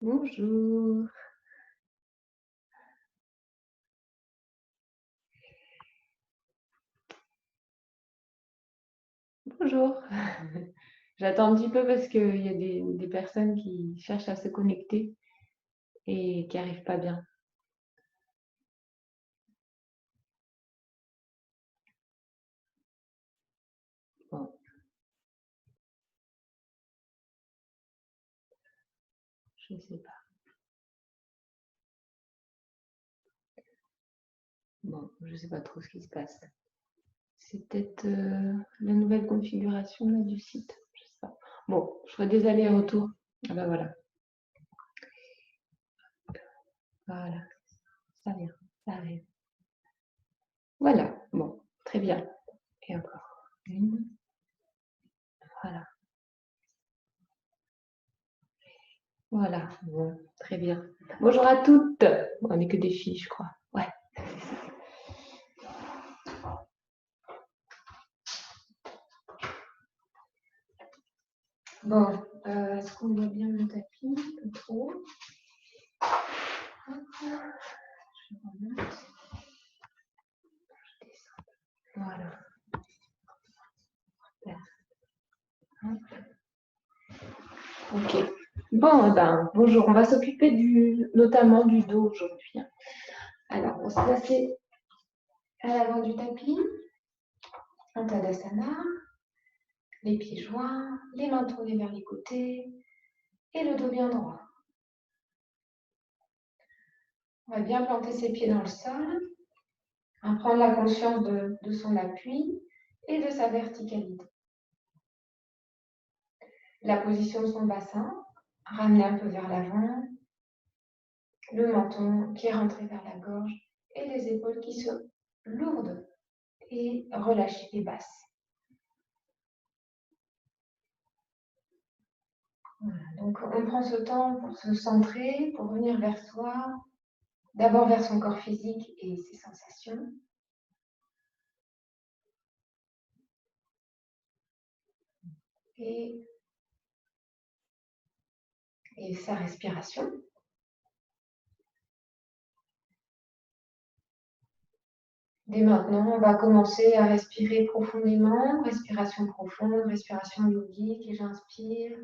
Bonjour. Bonjour. J'attends un petit peu parce qu'il y a des personnes qui cherchent à se connecter et qui n'arrivent pas bien. Bon. Je ne sais pas. Bon, je ne sais pas trop ce qui se passe. C'est peut-être la nouvelle configuration là, du site. Je sais pas. Bon, je ferai des allers-retours. Ah ben voilà. Voilà. Ça vient. Ça arrive. Voilà. Bon, très bien. Et encore une. Voilà. Voilà. Bon, très bien. Bonjour à toutes. On n'est que des filles, je crois. Ouais. Bon, est-ce qu'on voit bien mon tapis? Pas trop. Hop, je remonte. Je descends. Voilà. Hop. Ok. Bon, ben, bonjour. On va s'occuper notamment du dos aujourd'hui. Alors, on se placer à l'avant du tapis, en Tadasana, les pieds joints, les mains tournées vers les côtés et le dos bien droit. On va bien planter ses pieds dans le sol, prendre la conscience de son appui et de sa verticalité. La position de son bassin, ramener un peu vers l'avant, le menton qui est rentré vers la gorge et les épaules qui sont lourdes et relâchées et basses. Voilà, donc on prend ce temps pour se centrer, pour venir vers soi, d'abord vers son corps physique et ses sensations. Et sa respiration. Dès maintenant, on va commencer à respirer profondément, respiration profonde, respiration yogique, et j'inspire,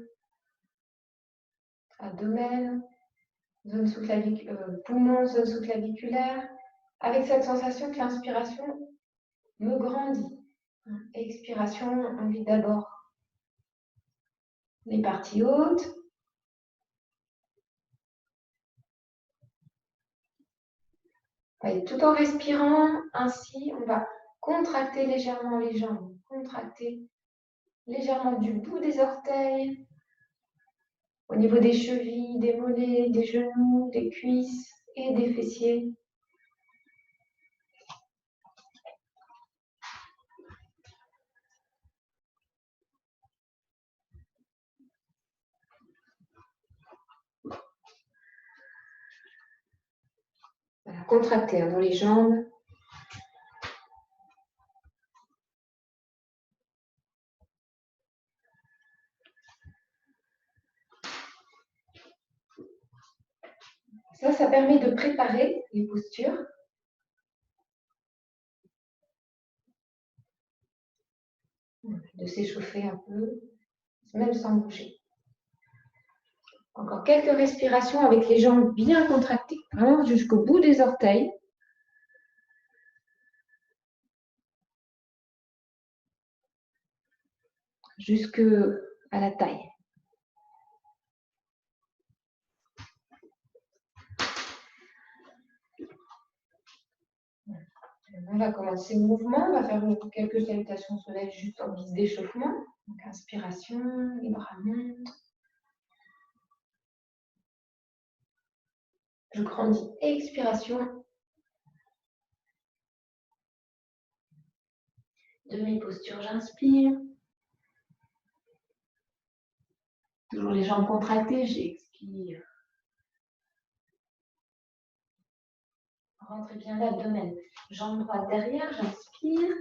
abdomen, zone poumon, zone sous-claviculaire, avec cette sensation que l'inspiration me grandit. Expiration, on vide d'abord les parties hautes. Et tout en respirant ainsi, on va contracter légèrement les jambes, contracter légèrement du bout des orteils, au niveau des chevilles, des mollets, des genoux, des cuisses et des fessiers. Voilà, contracter dans les jambes. Ça permet de préparer les postures. De s'échauffer un peu, même sans bouger. Encore quelques respirations avec les jambes bien contractées, vraiment jusqu'au bout des orteils. Jusque à la taille. On va commencer le mouvement, on va faire quelques salutations solaires juste en guise d'échauffement. Donc inspiration, les bras montent. Je grandis. Expiration. Demi-posture, j'inspire. Toujours les jambes contractées, j'expire. Rentrez bien l'abdomen. Jambe droite derrière, j'inspire.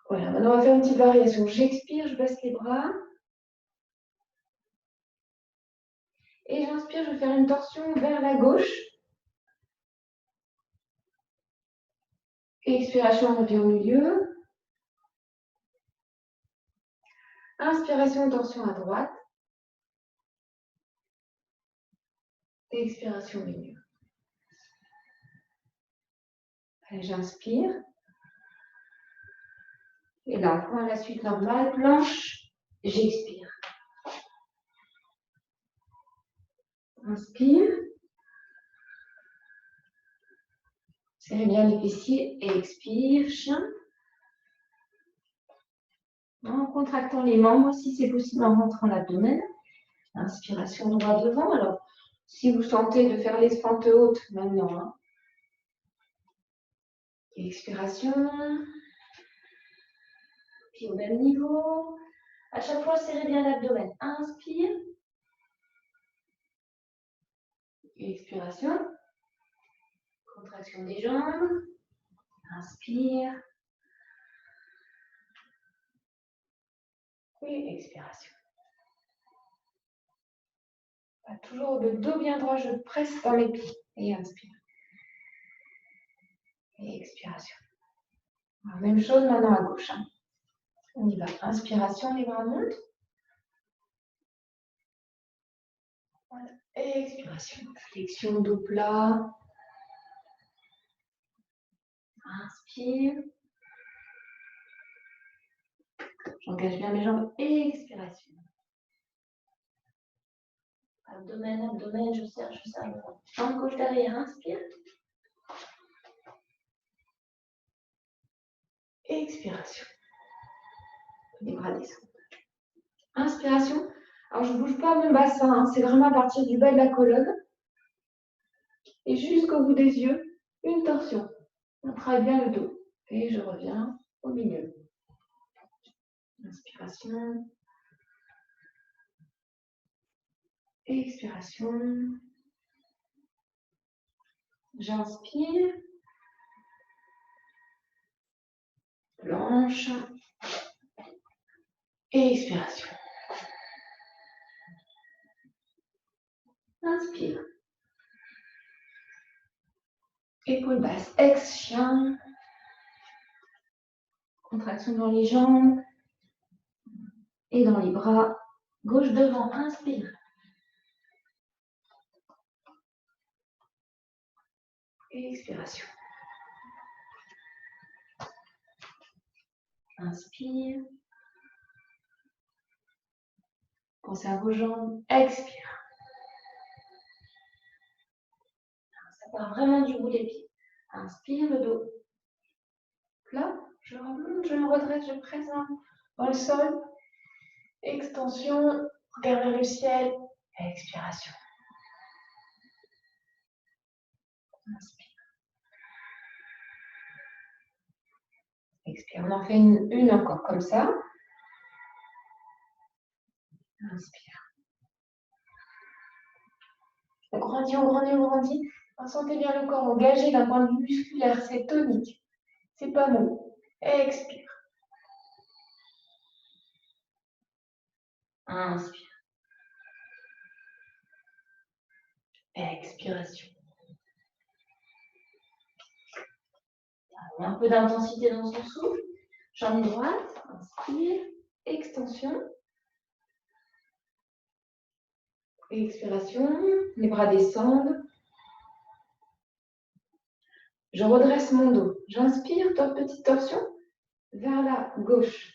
Voilà, maintenant on va faire une petite variation. J'expire, je baisse les bras. Et j'inspire, je vais faire une torsion vers la gauche. Expiration, on revient au milieu. Inspiration, torsion à droite. Expiration, milieu. Allez, j'inspire. Et là, on prend la suite normale, planche, j'expire. Inspire. Serrez bien les fessiers et expire, chien. En contractant les membres, si c'est possible, en rentrant l'abdomen. Inspiration droit devant. Alors, si vous sentez de faire les fentes hautes maintenant. Hein. Expiration. Puis au même niveau. À chaque fois, serrez bien l'abdomen. Inspire. Expiration. Contraction des jambes. Inspire. Et expiration. Toujours le dos bien droit, je presse dans les pieds. Et inspire. Et expiration. Alors, même chose maintenant à gauche. Hein. On y va. Inspiration, les bras montent. Voilà. Et expiration. Flexion, dos plat. Inspire. J'engage bien mes jambes. Et expiration. Abdomen, abdomen, je serre le ventre. Jambe gauche derrière, inspire. Expiration. Les bras descendent. Inspiration. Alors, je ne bouge pas mon bassin, hein. C'est vraiment à partir du bas de la colonne. Et jusqu'au bout des yeux, une torsion. On travaille bien le dos. Et je reviens au milieu. Inspiration. Expiration. J'inspire. Planche. Expiration. Inspire. Épaule basse, ex-chien. Contraction dans les jambes et dans les bras. Gauche devant, inspire. Expiration. Inspire. Pensez à vos jambes. Expire. Ça part vraiment du bout des pieds. Inspire le dos. Là, je remonte, je me redresse, je presse dans le sol. Extension. Regard vers le ciel. Expiration. Inspire. Expire. On en fait une encore comme ça. Inspire. On grandit, on grandit, on grandit. Sentez bien le corps engagé d'un point de vue musculaire. C'est tonique. C'est pas mou. Expire. Inspire. Expiration. Un peu d'intensité dans son souffle. Jambe droite. Inspire. Extension. Expiration. Les bras descendent. Je redresse mon dos. J'inspire, petite torsion vers la gauche.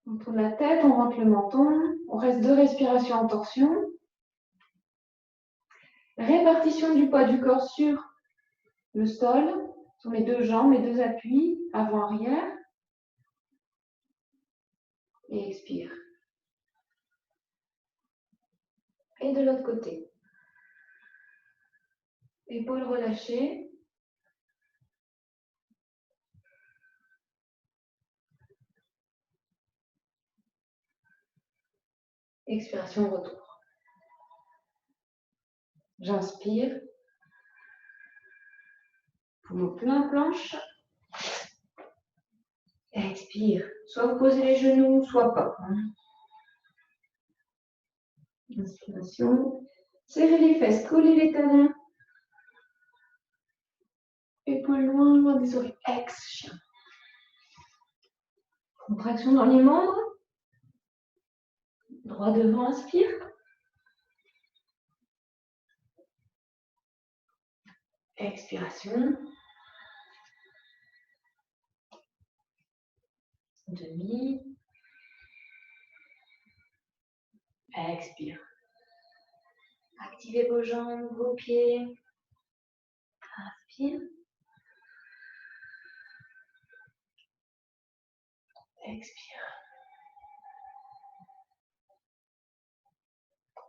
On tourne la tête, on rentre le menton. On reste 2 respirations en torsion. Répartition du poids du corps sur le sol, sur mes 2 jambes, mes 2 appuis, avant-arrière. Et expire. Et de l'autre côté. Épaules relâchées. Expiration, retour. J'inspire. Poumon plein, planche. Expire. Soit vous posez les genoux, soit pas. Inspiration. Serrez les fesses, collez les talons. Épaules loin, loin des oreilles. Ex-chien. Contraction dans les membres. Droit devant, inspire. Expiration. Demi. Expire. Activez vos jambes, vos pieds. Inspire. Expire.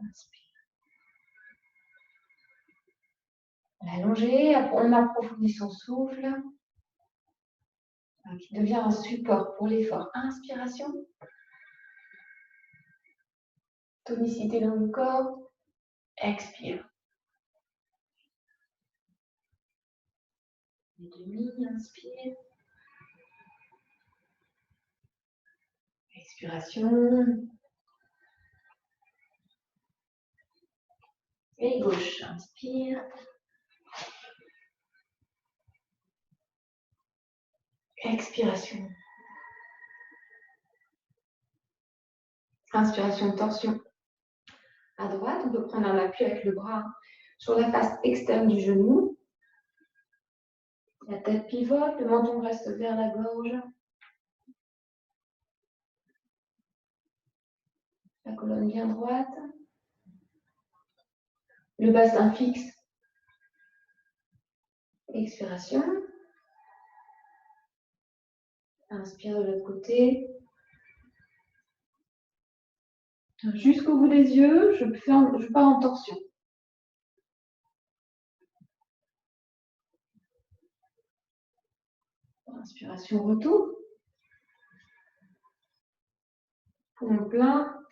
Inspire. Allongez, on approfondit son souffle, qui devient un support pour l'effort. Inspiration. Tonicité dans le corps. Expire. Et demi, inspire. Expiration. Et gauche, inspire. Expiration. Inspiration, tension. À droite, on peut prendre un appui avec le bras sur la face externe du genou. La tête pivote, le menton reste vers la gorge. La colonne bien droite. Le bassin fixe. Expiration. Inspire de l'autre côté. Jusqu'au bout des yeux, je pars en torsion. Inspiration, retour. Poumon plein.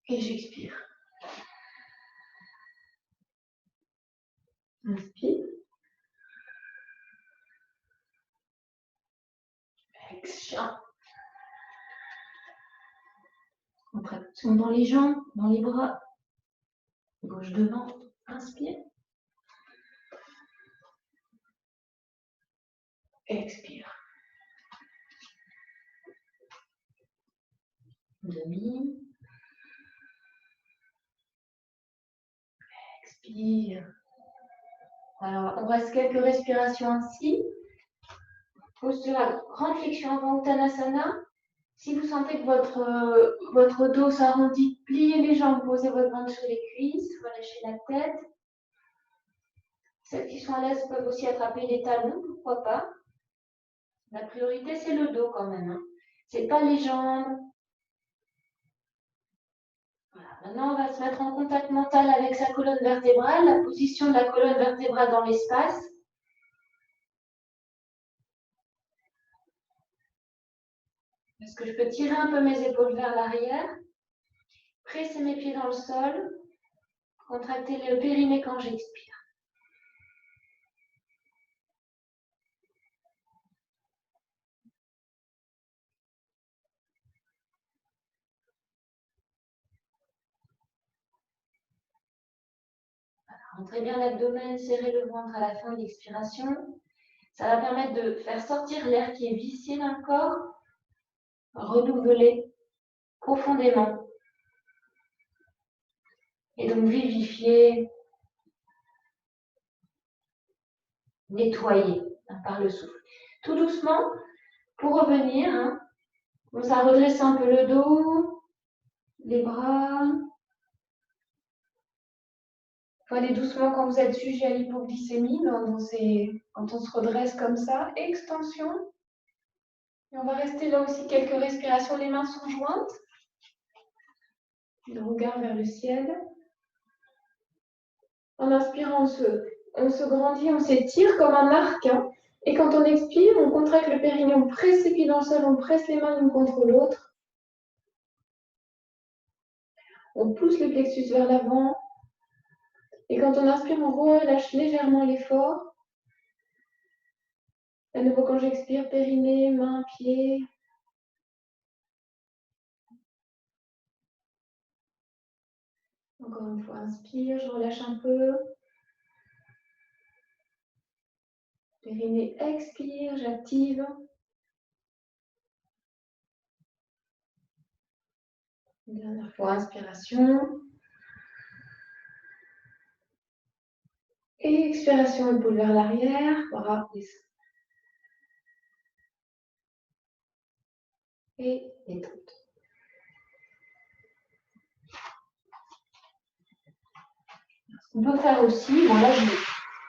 Et j'expire. Inspire. Exchien. Contraction dans les jambes, dans les bras. Gauche devant. Inspire. Expire. Demi. Expire. Alors, on reste quelques respirations ainsi. Posture à grande flexion avant Uttanasana. Si vous sentez que votre dos s'arrondit, pliez les jambes, posez votre ventre sur les cuisses, relâchez la tête. Celles qui sont à l'aise peuvent aussi attraper les talons, pourquoi pas. La priorité, c'est le dos quand même. Ce n'est pas les jambes. Voilà. Maintenant, on va se mettre en contact mental avec sa colonne vertébrale, la position de la colonne vertébrale dans l'espace. Est-ce que je peux tirer un peu mes épaules vers l'arrière, presser mes pieds dans le sol, contracter le périnée quand j'expire. Rentrez bien l'abdomen, serrez le ventre à la fin de l'expiration. Ça va permettre de faire sortir l'air qui est vicié dans le corps, renouveler profondément. Et donc vivifier, nettoyer par le souffle. Tout doucement, pour revenir, on ça redresse un peu le dos, les bras. Il faut aller doucement quand vous êtes sujet à l'hypoglycémie, quand on se redresse comme ça. Extension. Et on va rester là aussi quelques respirations, les mains sont jointes. Le regard vers le ciel. En inspirant, on se grandit, on s'étire comme un arc. Et quand on expire, on contracte le périnée, on presse les pieds dans le sol, on presse les mains l'une contre l'autre. On pousse le plexus vers l'avant. Et quand on inspire, on relâche légèrement l'effort. À nouveau, quand j'expire, périnée, mains, pieds. Encore une fois, inspire, je relâche un peu. Périnée, expire, j'active. Une dernière fois, inspiration. Et expiration, épaule vers l'arrière. Bras descend. Et détente. On peut faire aussi, bon là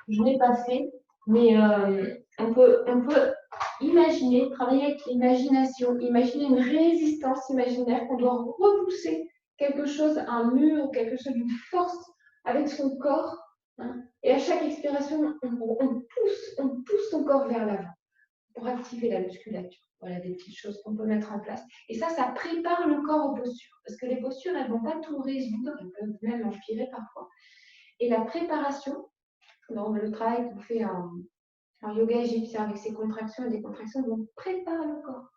je ne l'ai pas fait, mais on peut imaginer, travailler avec l'imagination, imaginer une résistance imaginaire qu'on doit repousser quelque chose, un mur ou quelque chose d'une force avec son corps. Hein, et à chaque expiration, on pousse son corps vers l'avant pour activer la musculature. Voilà des petites choses qu'on peut mettre en place. Et ça prépare le corps aux postures. Parce que les postures, elles ne vont pas tout résoudre, elles peuvent même empirer parfois. Et la préparation, dans le travail qu'on fait en yoga égyptien avec ses contractions et décontractions, on prépare le corps.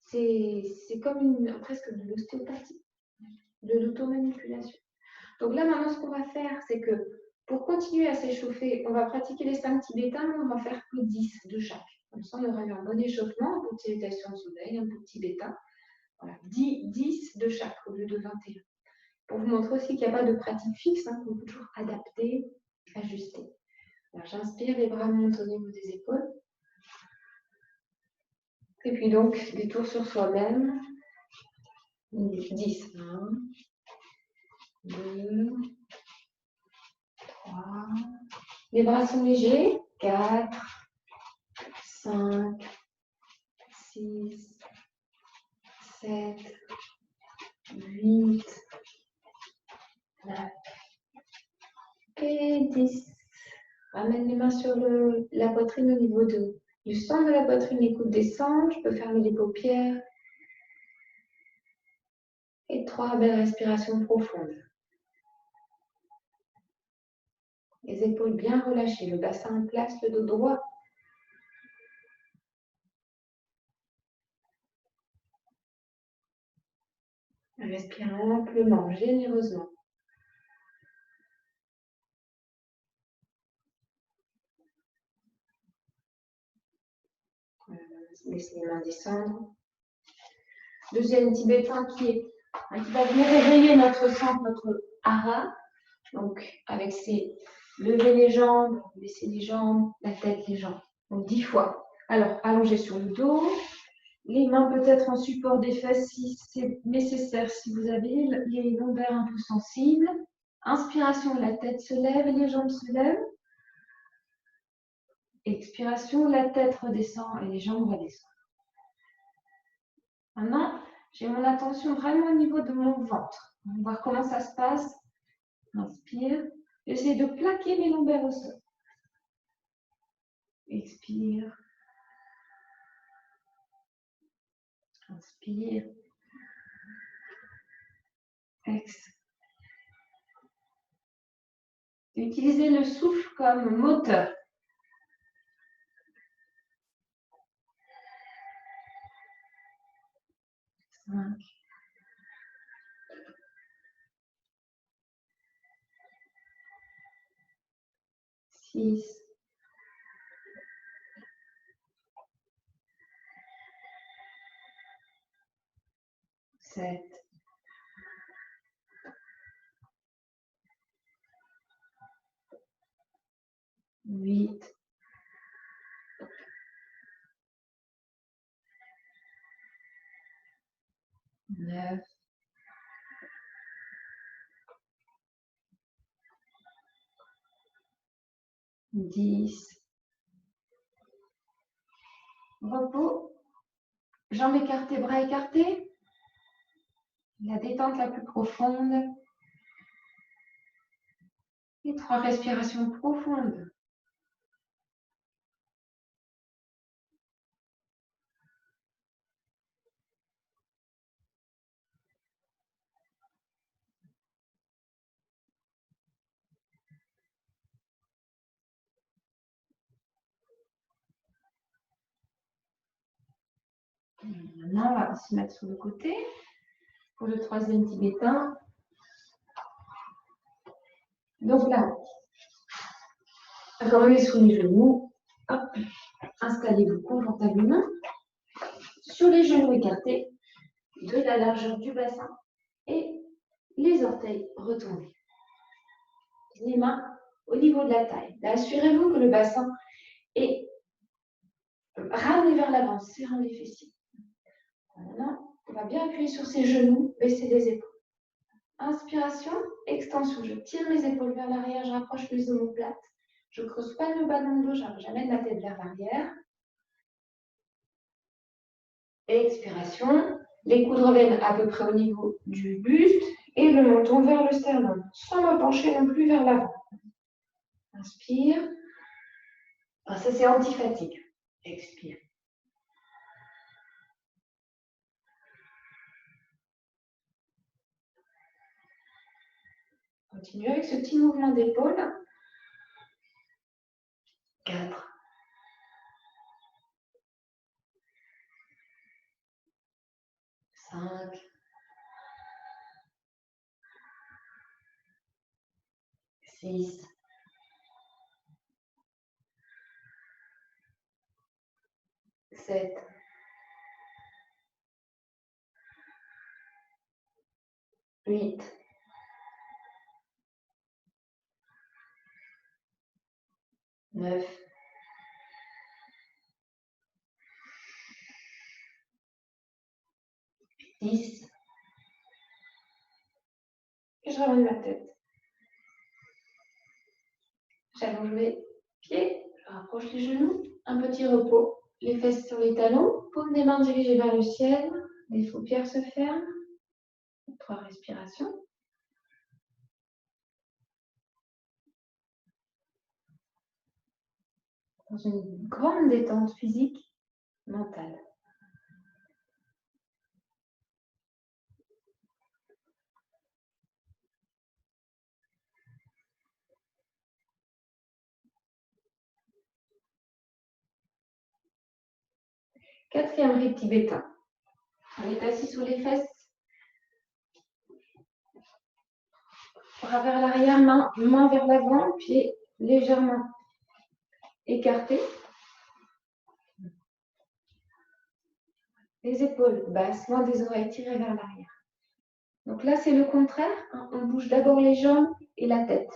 C'est comme presque de l'ostéopathie, de l'automanipulation. Donc là, maintenant, ce qu'on va faire, c'est que pour continuer à s'échauffer, on va pratiquer les 5 tibétains, mais on va faire que 10 de chaque. Comme ça, on aura eu un bon échauffement, un peu de salutation de soleil, un peu de tibétain. Voilà, 10 de chaque au lieu de 21. Pour vous montrer aussi qu'il n'y a pas de pratique fixe, hein, qu'on peut toujours adapter, ajuster. Alors, j'inspire, les bras montent au niveau des épaules. Et puis donc, des tours sur soi-même. 10. 1, 2, 3. Les bras sont légers. 4, 5, 6, 7, 8, 9 et 10. Ramène les mains sur la poitrine au niveau du centre de la poitrine. Les coudes descendent. Je peux fermer les paupières. Et 3 belles respirations profondes. Les épaules bien relâchées, le bassin en place, le dos droit. Respire amplement, généreusement. Laissez les mains descendre. Deuxième tibétain qui va venir réveiller notre centre, notre hara. Donc, avec lever les jambes, baisser les jambes, la tête, les jambes. Donc, 10 fois. Alors, allongez sur le dos. Les mains peut-être en support des fesses si c'est nécessaire, si vous avez les lombaires un peu sensibles. Inspiration, la tête se lève et les jambes se lèvent. Expiration, la tête redescend et les jambes redescendent. Maintenant, j'ai mon attention vraiment au niveau de mon ventre. On va voir comment ça se passe. Inspire. J'essaie de plaquer mes lombaires au sol. Expire. Inspire. Exhale. Utilisez le souffle comme moteur. 5. 6. 7. 8. 9. 10. Repos. Jambes écartées, bras écartés. La détente la plus profonde. Et 3 respirations profondes. Maintenant, on va se mettre sur le côté pour le troisième tibétain. Donc là, accommodez sous les genoux. Hop. Installez-vous confortablement sur les genoux écartés de la largeur du bassin et les orteils retournés. Les mains au niveau de la taille. Assurez-vous que le bassin est ramené vers l'avant, serrant les fessiers. Voilà. On va bien appuyer sur ses genoux, baisser les épaules. Inspiration, extension. Je tire mes épaules vers l'arrière, je rapproche mes omoplates. Je ne creuse pas le bas de mon dos, j'amène la tête vers l'arrière. Expiration, les coudes reviennent à peu près au niveau du buste et le menton vers le sternum, sans me pencher non plus vers l'avant. Inspire. Ah, ça, c'est anti-fatigue. Expire. Continue avec ce petit mouvement d'épaule. 4. 5. 6. 7. 8. 9. 10. Et je ramène ma tête. J'allonge mes pieds, je rapproche les genoux, un petit repos, les fesses sur les talons, paume des mains dirigées vers le ciel, les paupières se ferment. 3 respirations. Dans une grande détente physique, mentale. Quatrième rite tibétain. On est assis sous les fesses. Bras vers l'arrière, main vers l'avant, pieds légèrement écartés. Les épaules basses, loin des oreilles, tirées vers l'arrière. Donc là, c'est le contraire. On bouge d'abord les jambes et la tête.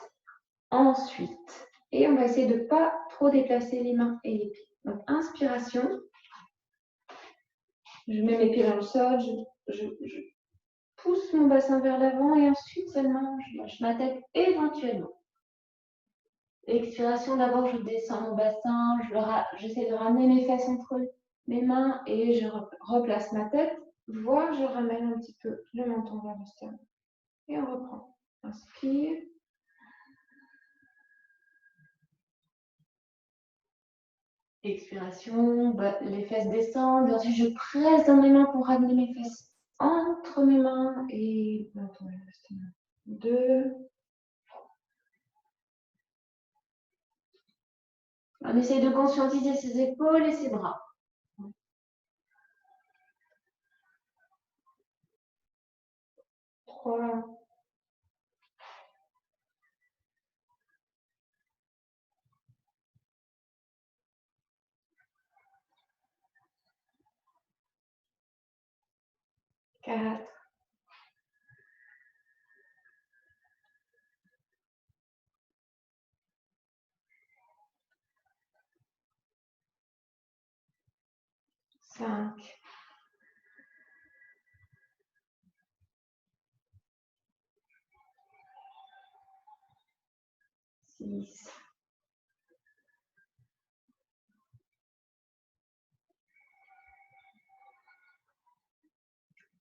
Ensuite, et on va essayer de ne pas trop déplacer les mains et les pieds. Donc, inspiration. Je mets mes pieds dans le sol, je pousse mon bassin vers l'avant et ensuite seulement je lâche ma tête éventuellement. Expiration, d'abord je descends mon bassin, j'essaie de ramener mes fesses entre mes mains et je replace ma tête, voire je ramène un petit peu le menton vers le sternum. Et on reprend. Inspire. Expiration, les fesses descendent. Ensuite, je presse dans mes mains pour ramener mes fesses entre mes mains et menton vers le sternum. 2. On essaie de conscientiser ses épaules et ses bras. 3. 4. 5. 6.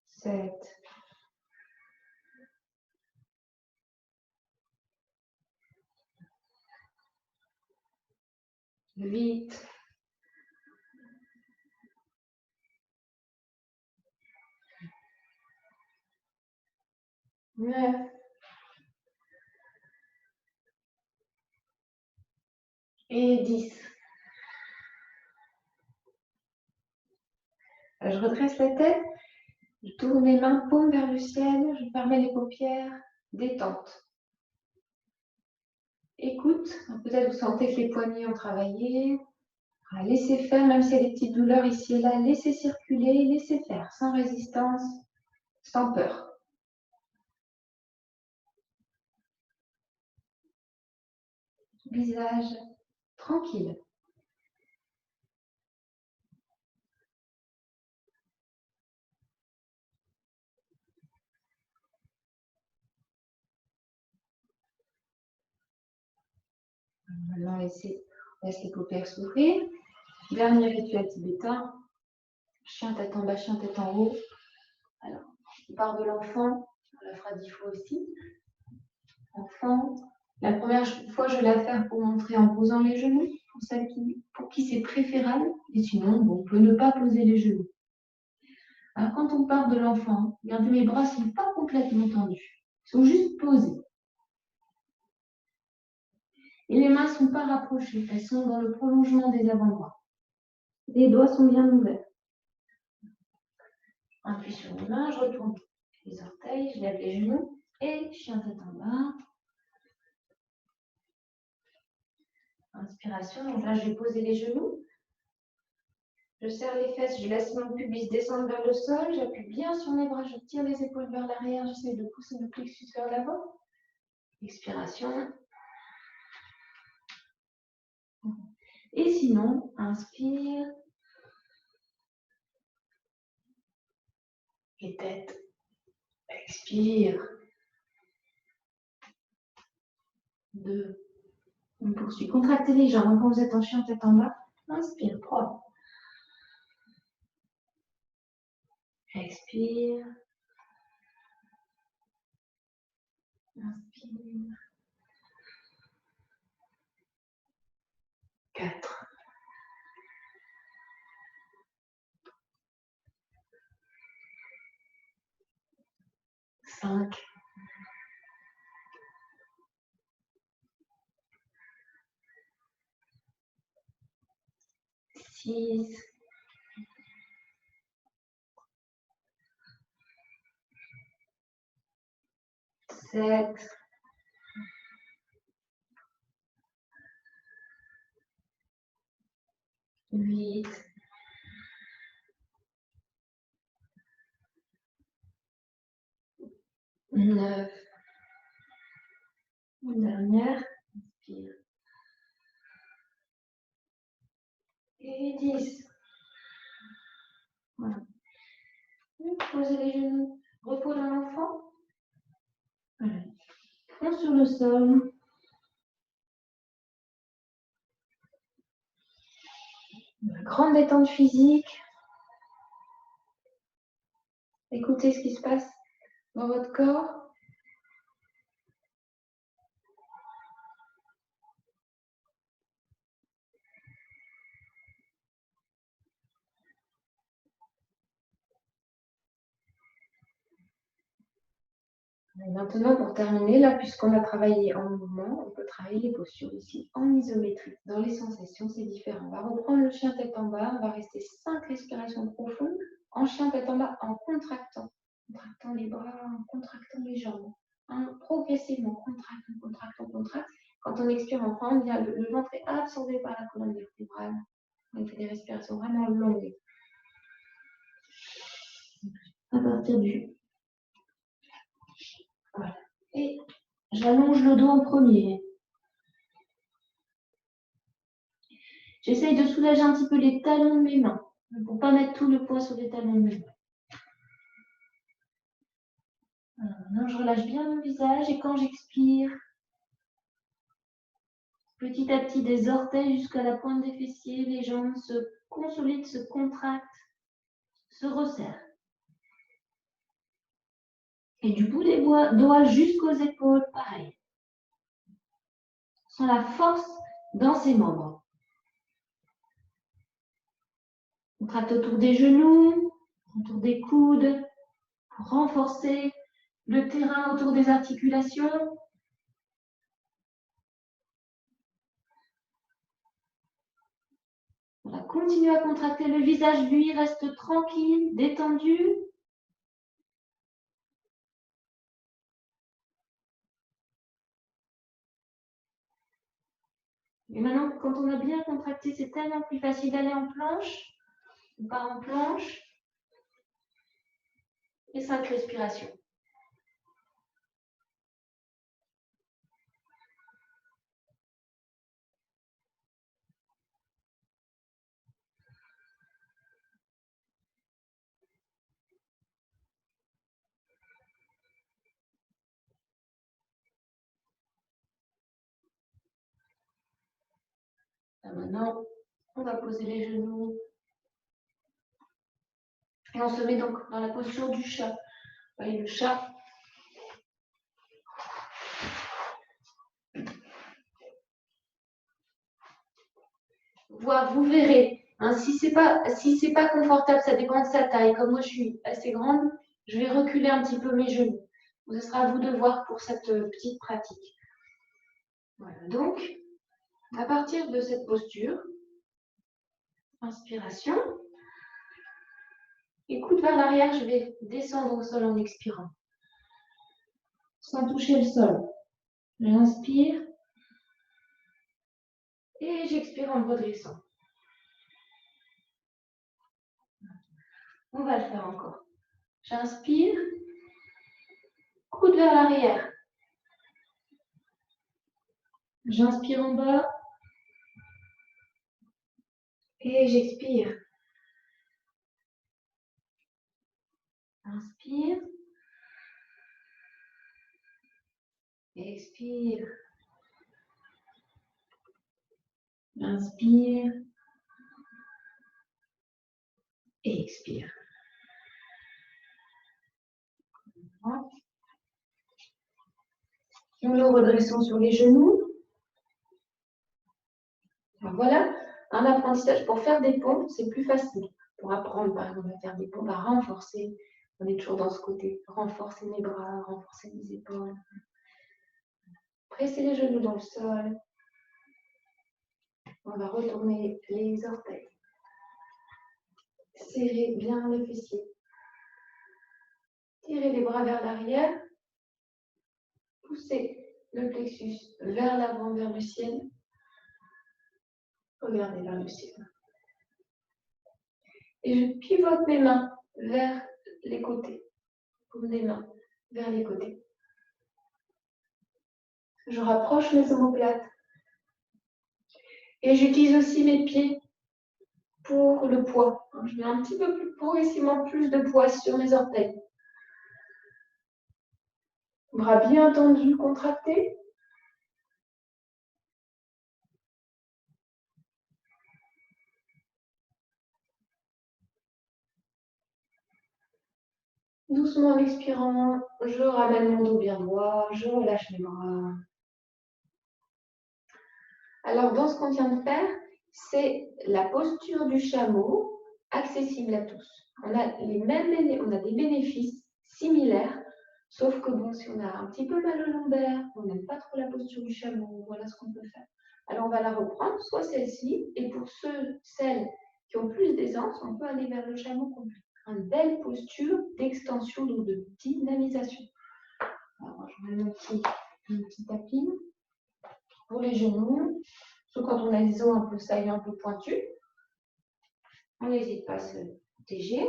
7. 8. 9. Et 10. Je redresse la tête, je tourne les mains paume vers le ciel, je ferme les paupières, détente. Écoute, peut-être vous sentez que les poignets ont travaillé. Laissez faire, même s'il y a des petites douleurs ici et là, laissez circuler, laissez faire, sans résistance, sans peur. Visage tranquille. Maintenant, laisse les paupières s'ouvrir. Dernier rituel tibétain. Chien tête en bas, chien tête en haut. Alors, on part de l'enfant. On la fera 10 fois aussi. Enfant. La première fois, je vais la faire pour montrer en posant les genoux. Pour celles pour qui c'est préférable. Et sinon, on peut ne pas poser les genoux. Alors, quand on part de l'enfant, regardez, mes bras ne sont pas complètement tendus. Ils sont juste posés. Et les mains ne sont pas rapprochées. Elles sont dans le prolongement des avant-bras. Les doigts sont bien ouverts. Appuie sur les mains, je retourne les orteils, je lève les genoux et chien tête en bas. Inspiration, donc là je vais poser les genoux. Je serre les fesses, je laisse mon pubis descendre vers le sol, j'appuie bien sur mes bras, je tire les épaules vers l'arrière, j'essaie de pousser le plexus vers l'avant. Expiration. Et sinon, inspire. Et tête. Expire. 2. On poursuit. Contractez les jambes quand vous êtes en chien tête en bas. Inspire. 3. Expire. Inspire. 4. 5. 6. 7. 8. 9. Une dernière. Inspire. Et 10. Voilà. Posez les genoux. Repos dans l'enfant. Voilà. Front sur le sol. Une grande détente physique. Écoutez ce qui se passe dans votre corps. Et maintenant, pour terminer, là, puisqu'on a travaillé en mouvement, on peut travailler les postures ici en isométrie. Dans les sensations, c'est différent. On va reprendre le chien tête en bas. On va rester 5 respirations profondes en chien tête en bas en contractant. Contractant les bras, en contractant les jambes. Progressivement, on contracte. Quand on expire, on prend, le ventre est absorbé par la colonne vertébrale. On fait des respirations vraiment longues. À partir du... Voilà. Et j'allonge le dos en premier. J'essaye de soulager un petit peu les talons de mes mains, pour ne pas mettre tout le poids sur les talons de mes mains. Maintenant, je relâche bien mon visage et quand j'expire, petit à petit des orteils jusqu'à la pointe des fessiers, les jambes se consolident, se contractent, se resserrent. Et du bout des doigts jusqu'aux épaules, pareil. On sent la force dans ses membres. On contracte autour des genoux, autour des coudes, pour renforcer le terrain autour des articulations. On va continuer à contracter le visage, lui, reste tranquille, détendu. Et maintenant, quand on a bien contracté, c'est tellement plus facile d'aller en planche. On part en planche. Et 5 respirations. Maintenant, on va poser les genoux. Et on se met donc dans la posture du chat. Vous voyez le chat. Vous verrez. Hein, si c'est pas confortable, ça dépend de sa taille. Comme moi, je suis assez grande, je vais reculer un petit peu mes genoux. Ce sera à vous de voir pour cette petite pratique. Voilà, donc, à partir de cette posture, inspiration, et coude vers l'arrière, je vais descendre au sol en expirant, sans toucher le sol. J'inspire et j'expire en redressant. On va le faire encore. J'inspire, coude vers l'arrière. J'inspire en bas et j'expire. Inspire. Expire. Inspire. Et expire. Nous nous redressons sur les genoux. Voilà, un apprentissage pour faire des pompes, c'est plus facile. Pour apprendre, par exemple, à faire des pompes, à renforcer. On est toujours dans ce côté. Renforcer mes bras, renforcer mes épaules. Presser les genoux dans le sol. On va retourner les orteils. Serrez bien les fessiers. Tirez les bras vers l'arrière. Poussez le plexus vers l'avant, vers le ciel. Regardez vers le ciel. Et je pivote mes mains vers les côtés. Paume des mains vers les côtés. Je rapproche mes omoplates. Et j'utilise aussi mes pieds pour le poids. Je mets un petit peu plus progressivement plus de poids sur mes orteils. Bras bien tendus, contractés. Doucement en expirant, je ramène mon dos bien droit, je relâche mes bras. Alors, dans ce qu'on vient de faire, c'est la posture du chameau, accessible à tous. On a des bénéfices similaires, sauf que bon, si on a un petit peu mal au lombaire, on n'aime pas trop la posture du chameau, voilà ce qu'on peut faire. Alors, on va la reprendre, soit celle-ci, et pour celles qui ont plus d'aisance, on peut aller vers le chameau complet. Une belle posture d'extension, donc de dynamisation. Alors, je mets mon petit tapis pour les genoux. Surtout quand on a les os un peu saillants, un peu pointus. On n'hésite pas à se protéger.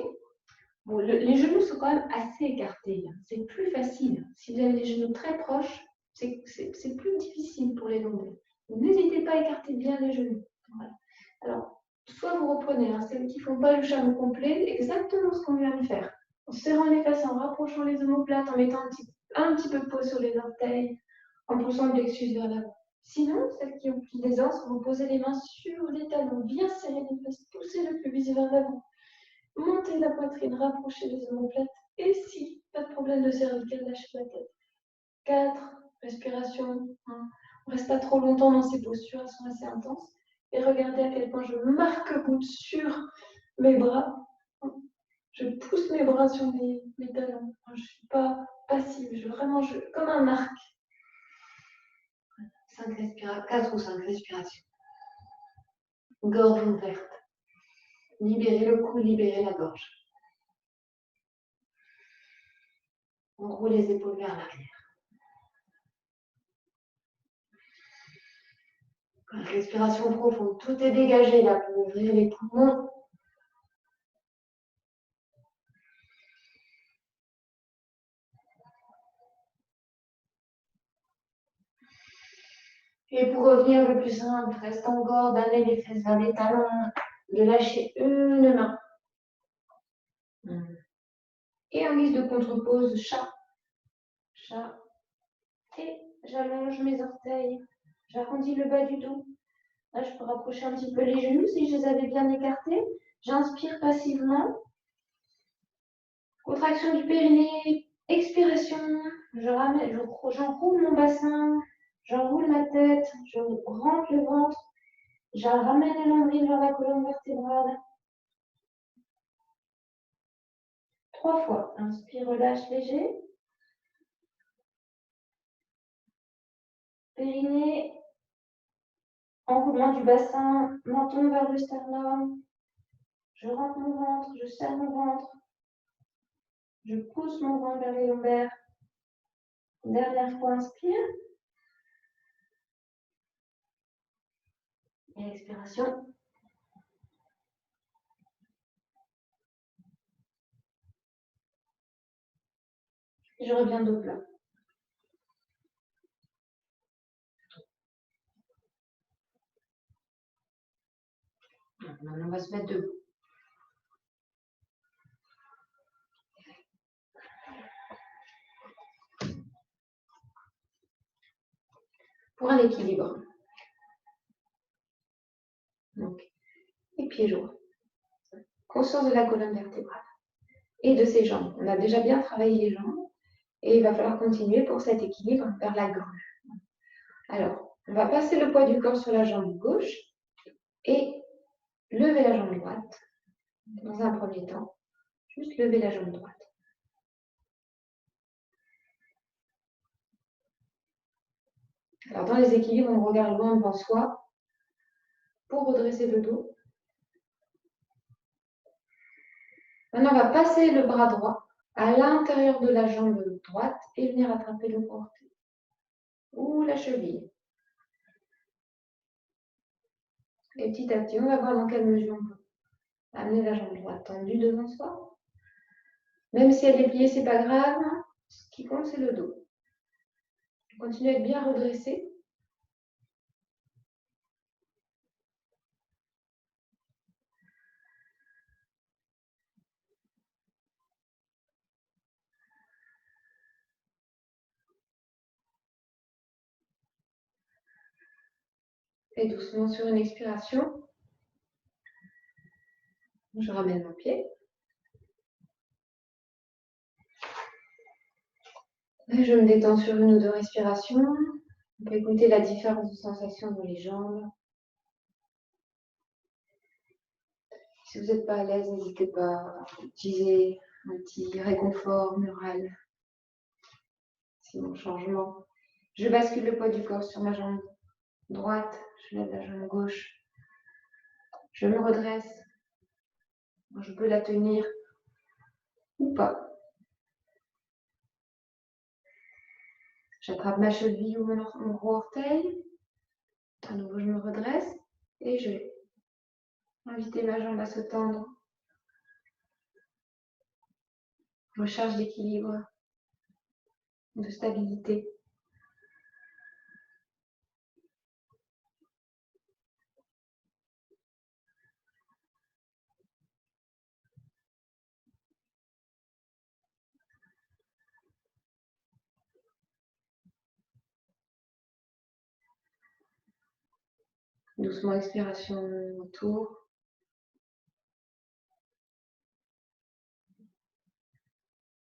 Bon, les genoux sont quand même assez écartés. C'est plus facile. Si vous avez les genoux très proches, c'est plus difficile pour les lombaires. N'hésitez pas à écarter bien les genoux. Voilà. Alors, soit vous reprenez, celles qui ne font pas le chameau complet, exactement ce qu'on vient de faire. En serrant les fesses, en rapprochant les omoplates, en mettant un petit peu de poids sur les orteils, en poussant le plexus vers l'avant. Sinon, celles qui ont plus d'aisance, vous posez les mains sur les talons, bien serrer les fesses, poussez le pubis vers l'avant. Montez la poitrine, rapprochez les omoplates. Et si, pas de problème de cervicale, lâchez la tête. 4 respirations. On ne reste pas trop longtemps dans ces postures, elles sont assez intenses. Et regardez à quel point je marque-goutte sur mes bras. Je pousse mes bras sur mes talons. Je ne suis pas passive, comme un arc. 4 ou 5 respirations. Gorge ouverte. Libérez le cou, libérez la gorge. On roule les épaules vers l'arrière. Respiration profonde. Tout est dégagé là pour ouvrir les poumons. Et pour revenir le plus simple, reste encore d'amener les fesses vers les talons, de lâcher une main. Et en guise de contre-pose, chat. Chat. Et j'allonge mes orteils. J'arrondis le bas du dos. Là, je peux rapprocher un petit peu les genoux si je les avais bien écartés. J'inspire passivement. Contraction du périnée. Expiration. J'enroule mon bassin. J'enroule ma tête. Je rentre le ventre. Je ramène le nombril vers la colonne vertébrale. 3 fois. Inspire, relâche léger. Périnée. Enroulement du bassin. Menton vers le sternum. Je rentre mon ventre. Je serre mon ventre. Je pousse mon ventre vers les lombaires. Dernière fois, inspire. Et expiration. Et je reviens dos plat. Maintenant, on va se mettre debout. Pour un équilibre. Donc, les pieds joints. Conscience de la colonne vertébrale et de ses jambes. On a déjà bien travaillé les jambes et il va falloir continuer pour cet équilibre vers la grue. Alors, on va passer le poids du corps sur la jambe gauche et lever la jambe droite. Dans un premier temps, juste lever la jambe droite. Alors, dans les équilibres, on regarde loin devant soi pour redresser le dos. Maintenant, on va passer le bras droit à l'intérieur de la jambe droite et venir attraper le gros orteil ou la cheville. Et petit à petit, on va voir dans quelle mesure on peut amener la jambe droite tendue devant soi. Même si elle est pliée, c'est pas grave. Ce qui compte, c'est le dos. Continuez à être bien redressé. Et doucement sur une expiration, je ramène mon pied. Et je me détends sur une ou deux respirations. On peut écouter la différence de sensation dans les jambes. Si vous n'êtes pas à l'aise, n'hésitez pas à utiliser un petit réconfort mural. C'est mon changement. Je bascule le poids du corps sur ma jambe droite. Je lève la jambe gauche. Je me redresse. Je peux la tenir ou pas. J'attrape ma cheville ou mon gros orteil. À nouveau, je me redresse et je vais inviter ma jambe à se tendre. Recharge d'équilibre, de stabilité. Doucement, expiration autour.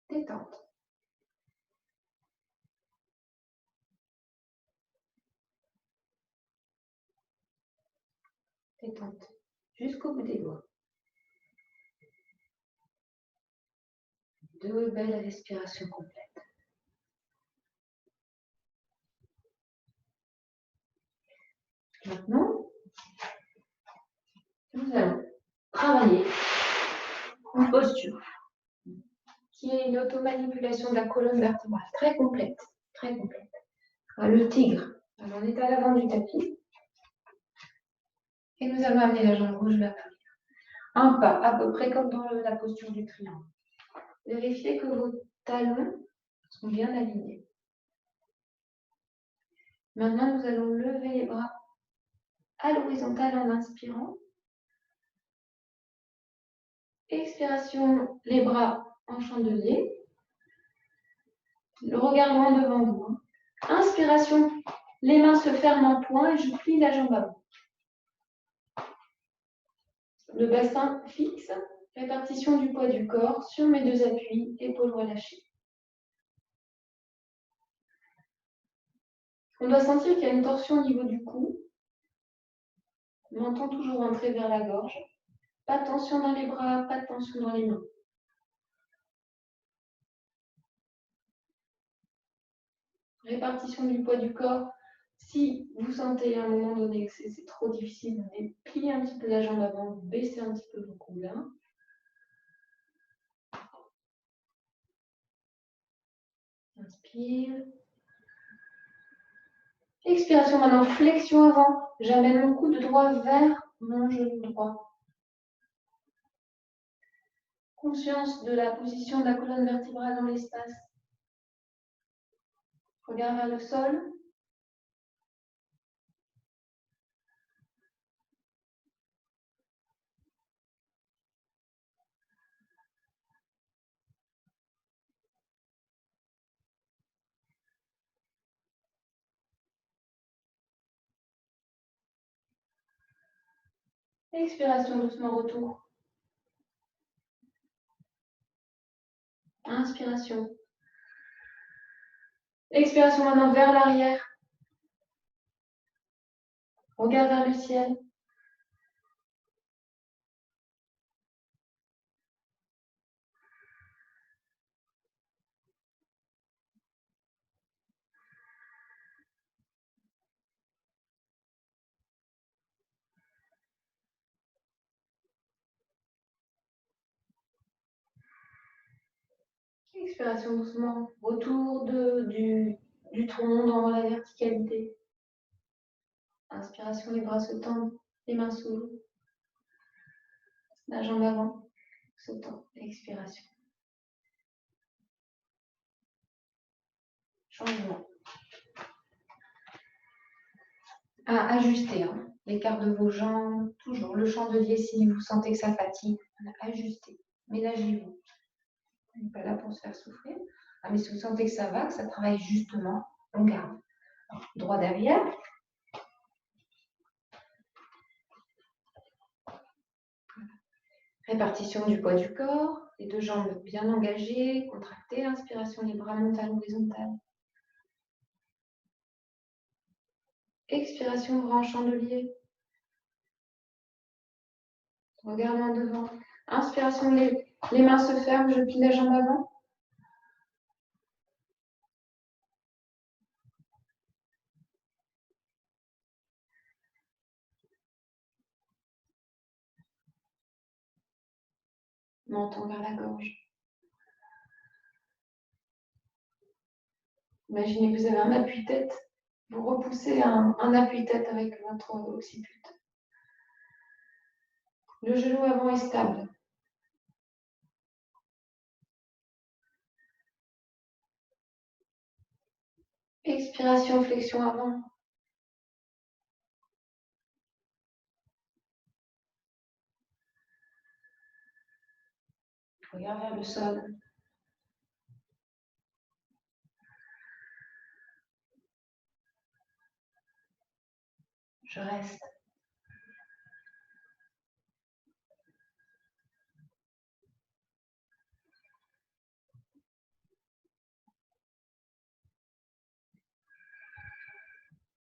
Détente. Détente. Jusqu'au bout des doigts. 2 belles respirations complètes. Maintenant, nous allons travailler une posture qui est une automanipulation de la colonne vertébrale très complète. Très complète. Le tigre. Alors, on est à l'avant du tapis. Et nous allons amener la jambe gauche vers l'arrière. Un pas, à peu près comme dans la posture du triangle. Vérifiez que vos talons sont bien alignés. Maintenant, nous allons lever les bras à l'horizontale en inspirant. Expiration, les bras en chandelier. Le regard loin devant vous. Inspiration, les mains se ferment en point et je plie la jambe avant. Le bassin fixe, répartition du poids du corps sur mes deux appuis, épaules relâchées. On doit sentir qu'il y a une torsion au niveau du cou. Menton toujours entré vers la gorge. Pas de tension dans les bras, pas de tension dans les mains. Répartition du poids du corps. Si vous sentez à un moment donné que c'est trop difficile, vous pliez un petit peu la jambe avant, vous baissez un petit peu le cou là. Inspire. Expiration maintenant, flexion avant. J'amène mon coude droit vers mon genou droit. Conscience de la position de la colonne vertébrale dans l'espace. Regard vers le sol. Expiration doucement, retour. Inspiration. Expiration maintenant vers l'arrière. Regard vers le ciel. Expiration doucement. Retour du tronc dans la verticalité. Inspiration, les bras se tendent, les mains s'ouvrent. La jambe avant se tend. Expiration. Changement. À ajuster. L'écart de vos jambes, toujours. Le chandelier, si vous sentez que ça fatigue, ajustez. Ménagez-vous. On n'est pas là pour se faire souffrir. Mais si vous sentez que ça va, que ça travaille justement, on garde. Alors, droit derrière. Répartition du poids du corps. Les deux jambes bien engagées, contractées. Inspiration, les bras montent à l'horizontale. Expiration, bras en chandelier. Regard loin devant. Inspiration, les mains se ferment, je plie la jambe avant. Menton vers la gorge. Imaginez que vous avez un appui-tête. Vous repoussez un appui-tête avec votre occiput. Le genou avant est stable. Expiration, flexion avant. Regard vers le sol. Je reste.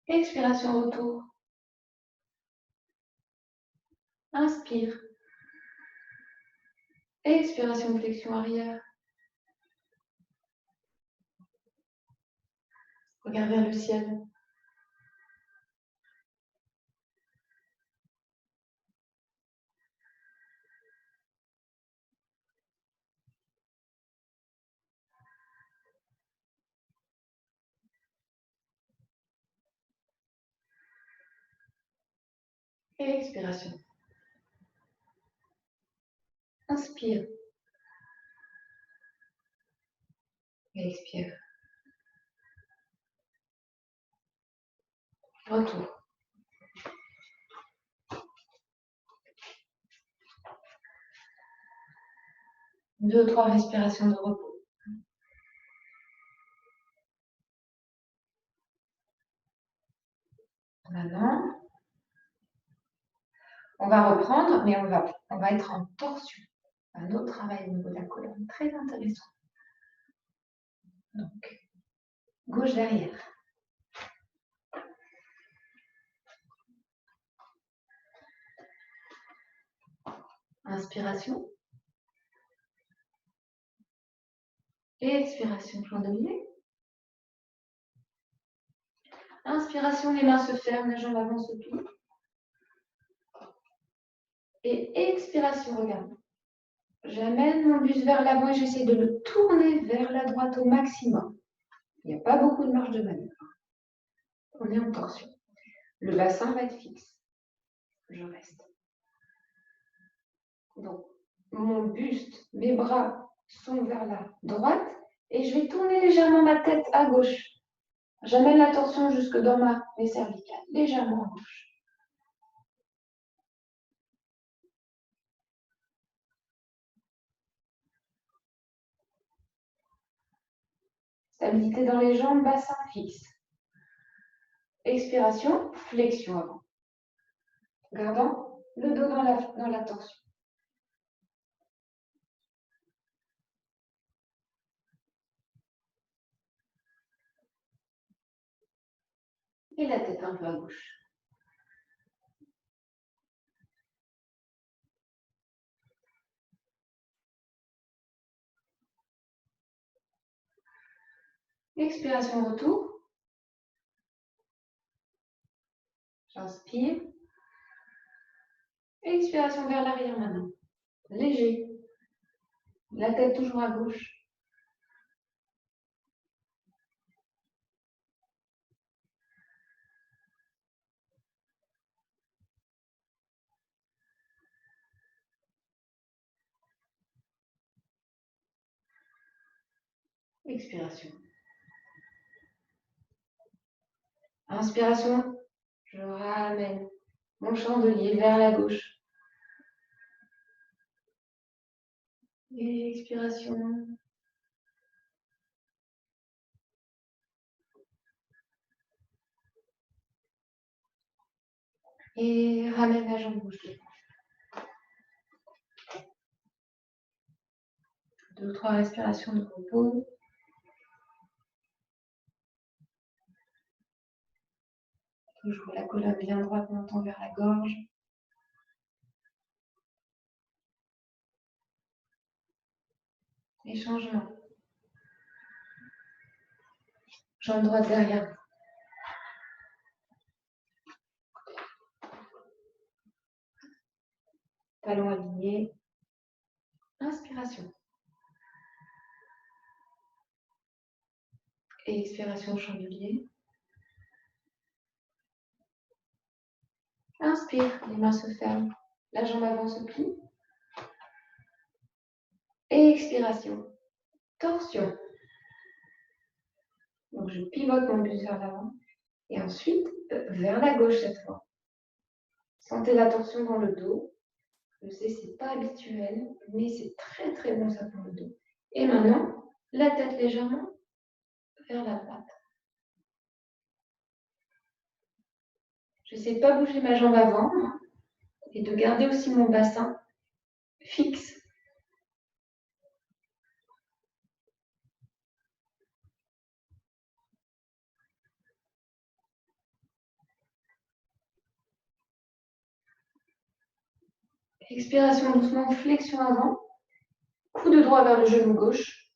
Expiration, retour. Inspire. Expiration, flexion arrière. Regard vers le ciel. Et expiration. Inspire. Et expire. Retour. Deux, trois respirations de repos. Maintenant, on va reprendre, mais on va être en torsion. Un autre travail au niveau de la colonne, très intéressant. Donc, gauche derrière. Inspiration. Et expiration, chandelier. Inspiration, les mains se ferment, la jambe avant se plie. Et expiration, regarde. J'amène mon buste vers l'avant et j'essaie de le tourner vers la droite au maximum. Il n'y a pas beaucoup de marge de manœuvre. On est en torsion. Le bassin va être fixe. Je reste. Donc, mon buste, mes bras sont vers la droite et je vais tourner légèrement ma tête à gauche. J'amène la torsion jusque dans mes cervicales, légèrement à gauche. Stabilité dans les jambes, bassin fixe. Expiration, flexion avant. Gardant le dos dans la torsion. Et la tête un peu à gauche. Expiration, retour. J'inspire. Expiration vers l'arrière maintenant. Léger. La tête toujours à gauche. Expiration. Inspiration. Je ramène mon chandelier vers la gauche. Et expiration. Et ramène la jambe gauche. Deux ou trois respirations de repos. Toujours la colonne bien droite, montant vers la gorge. Et changement. Jambe droite derrière. Talon aligné. Inspiration. Et expiration, chandelier. Inspire, les mains se ferment. La jambe avant se plie. Et expiration. Torsion. Donc je pivote mon buste vers l'avant. Et ensuite, vers la gauche cette fois. Sentez la torsion dans le dos. Je sais, c'est pas habituel, mais c'est très très bon ça pour le dos. Et maintenant, la tête légèrement vers la droite. Je ne sais pas bouger ma jambe avant et de garder aussi mon bassin fixe. Expiration doucement, flexion avant. Coup de droit vers le genou gauche.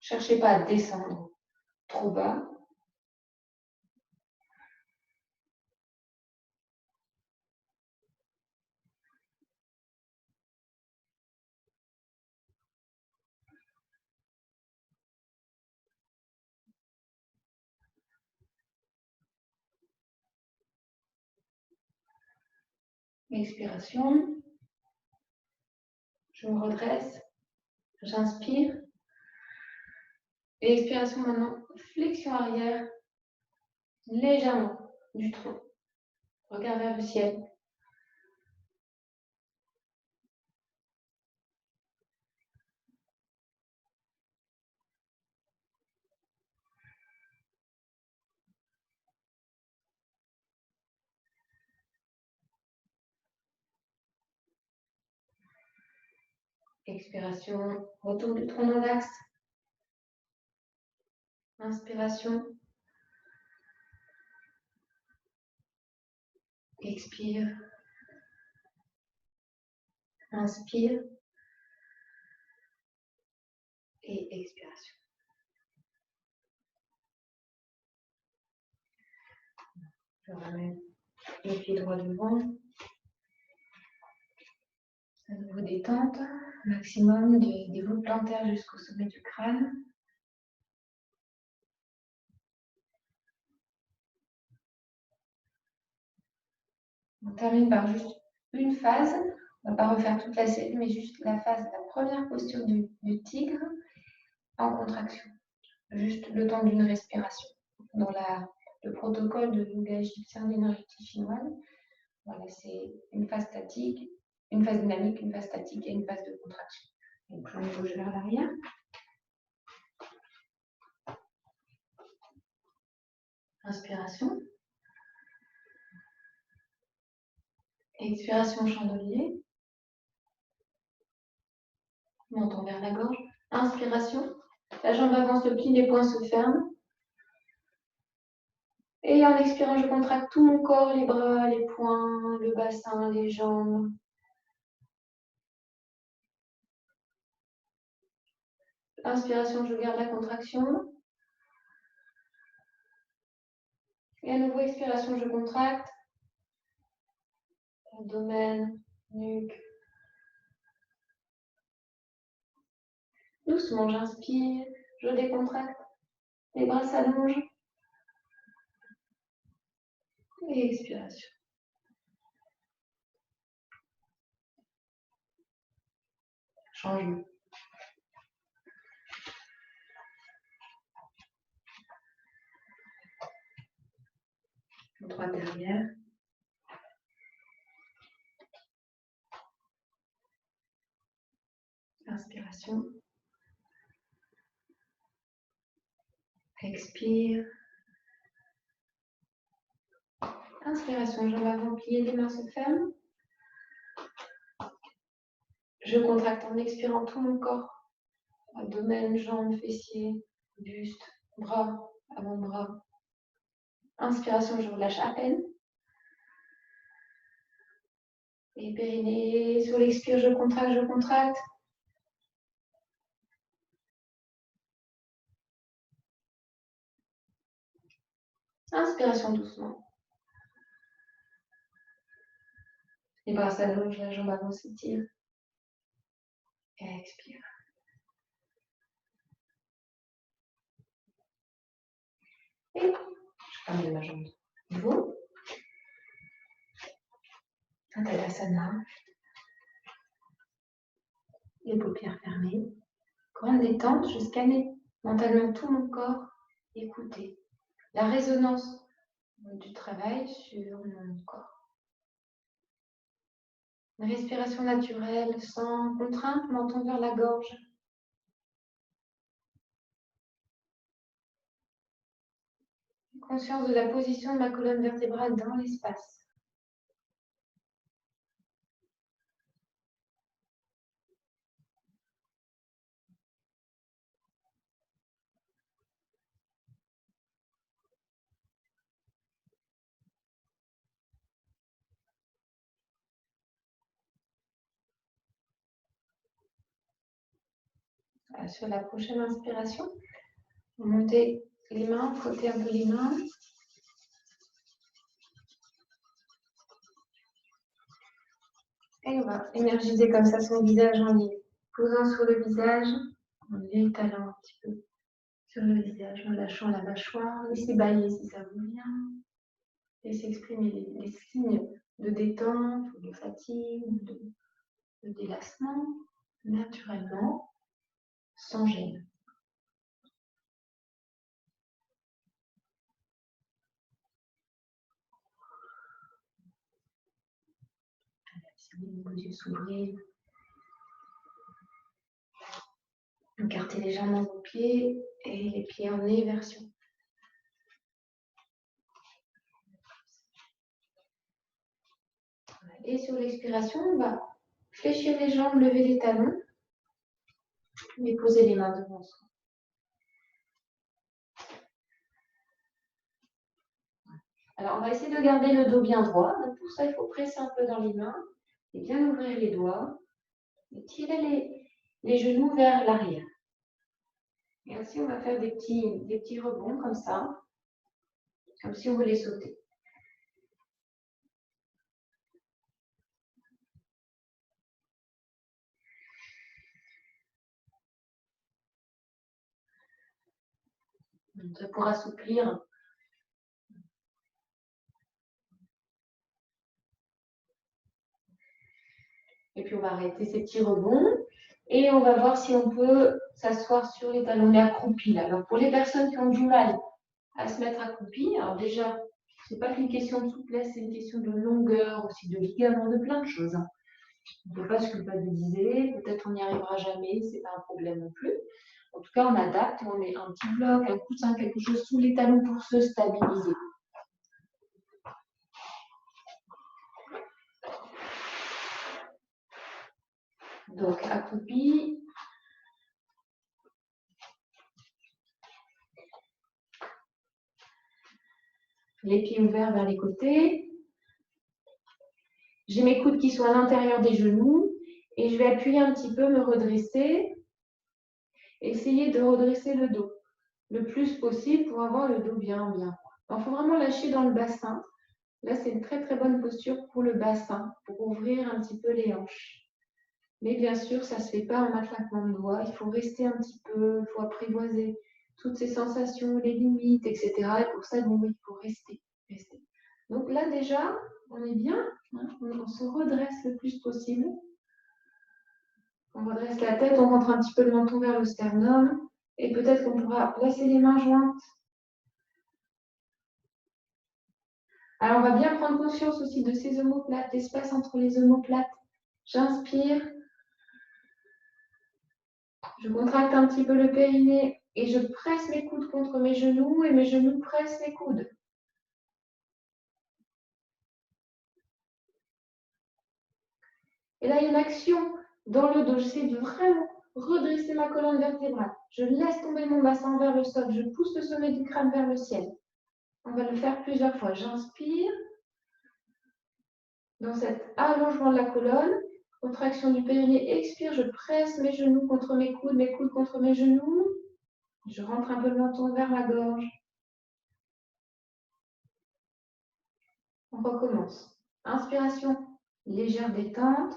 Cherchez pas à descendre trop bas. Expiration. Je me redresse. J'inspire. Et expiration maintenant. Flexion arrière. Légèrement du tronc. Regard vers le ciel. Expiration, retour du tronc dans l'axe. Inspiration. Expire. Inspire. Et expiration. Je ramène le pied droit devant. À nouveau détente. Maximum des voûtes plantaires jusqu'au sommet du crâne. On termine par juste une phase. On ne va pas refaire toute la série, mais juste la phase, la première posture du tigre en contraction. Juste le temps d'une respiration. Dans le protocole de yoga égyptien d'énergie chinoise, voilà, c'est une phase statique, une phase dynamique, une phase statique et une phase de contraction. Donc, je me bouge vers l'arrière. Inspiration. Expiration chandelier. Menton vers la gorge. Inspiration. La jambe avance, le pli des poings se ferme. Et en expirant, je contracte tout mon corps, les bras, les poings, le bassin, les jambes. Inspiration, je garde la contraction. Et à nouveau, expiration, je contracte. Abdomen, nuque. Doucement, j'inspire, je décontracte. Les bras s'allongent. Et expiration. Changement. Droit derrière. Inspiration. Expire. Inspiration, jambes avant pliées, les mains se ferment. Je contracte en expirant tout mon corps. Abdomen, jambes, fessiers, buste, bras, avant-bras. Inspiration, je relâche à peine. Et périnée, sur l'expire, je contracte, je contracte. Inspiration doucement. Les bras s'allongent, la jambe avant s'étire. Et expire. Et je ferme ma jambe. Vous. Tadasana. Les paupières fermées. Grande détente, je scanne mentalement tout mon corps. Écoutez la résonance du travail sur mon corps. Une respiration naturelle, sans contrainte, menton vers la gorge. Conscience de la position de ma colonne vertébrale dans l'espace. Sur la prochaine inspiration, vous montez les mains, frottez un peu les mains. Et on va énergiser comme ça son visage en ligne. Posant sur le visage, en l'étalant un petit peu sur le visage, en lâchant la mâchoire. Laissez bailler si ça vous vient. Laissez exprimer les signes de détente, ou de fatigue, de délassement, naturellement, sans gêne. Vos yeux s'ouvrir. Écartez légèrement vos pieds et les pieds en éversion. Et sur l'expiration, on va fléchir les jambes, lever les talons et poser les mains devant soi. Alors, on va essayer de garder le dos bien droit. Donc, pour ça, il faut presser un peu dans les mains et bien ouvrir les doigts et tirer les genoux vers l'arrière. Et ainsi, on va faire des petits rebonds comme ça, comme si on voulait sauter. Donc, pour assouplir. Et puis, on va arrêter ces petits rebonds. Et on va voir si on peut s'asseoir sur les talons, mais accroupis. Alors, pour les personnes qui ont du mal à se mettre accroupis, alors déjà, ce n'est pas qu'une question de souplesse, c'est une question de longueur, aussi de ligaments, de plein de choses. On ne peut pas se culpabiliser, peut-être on n'y arrivera jamais, ce n'est pas un problème non plus. En tout cas, on adapte, on met un petit bloc, un coussin, quelque chose sous les talons pour se stabiliser. Donc, accroupi. Les pieds ouverts vers les côtés. J'ai mes coudes qui sont à l'intérieur des genoux et je vais appuyer un petit peu, me redresser. Essayez de redresser le dos le plus possible pour avoir le dos bien droit. Il faut vraiment lâcher dans le bassin. Là, c'est une très très bonne posture pour le bassin, pour ouvrir un petit peu les hanches. Mais bien sûr, ça ne se fait pas en un claquement de doigts. Il faut rester un petit peu, il faut apprivoiser toutes ces sensations, les limites, etc. Et pour ça, bon, il faut rester. Donc là, déjà, on est bien. Hein, on se redresse le plus possible. On redresse la tête, on rentre un petit peu le menton vers le sternum. Et peut-être qu'on pourra placer les mains jointes. Alors, on va bien prendre conscience aussi de ces omoplates, l'espace entre les omoplates. J'inspire. Je contracte un petit peu le périnée et je presse mes coudes contre mes genoux et mes genoux pressent mes coudes. Et là, il y a une action dans le dos. J'essaie de vraiment redresser ma colonne vertébrale. Je laisse tomber mon bassin vers le sol. Je pousse le sommet du crâne vers le ciel. On va le faire plusieurs fois. J'inspire. Dans cet allongement de la colonne, contraction du périnée, expire. Je presse mes genoux contre mes coudes contre mes genoux. Je rentre un peu le menton vers la gorge. On recommence. Inspiration, légère détente.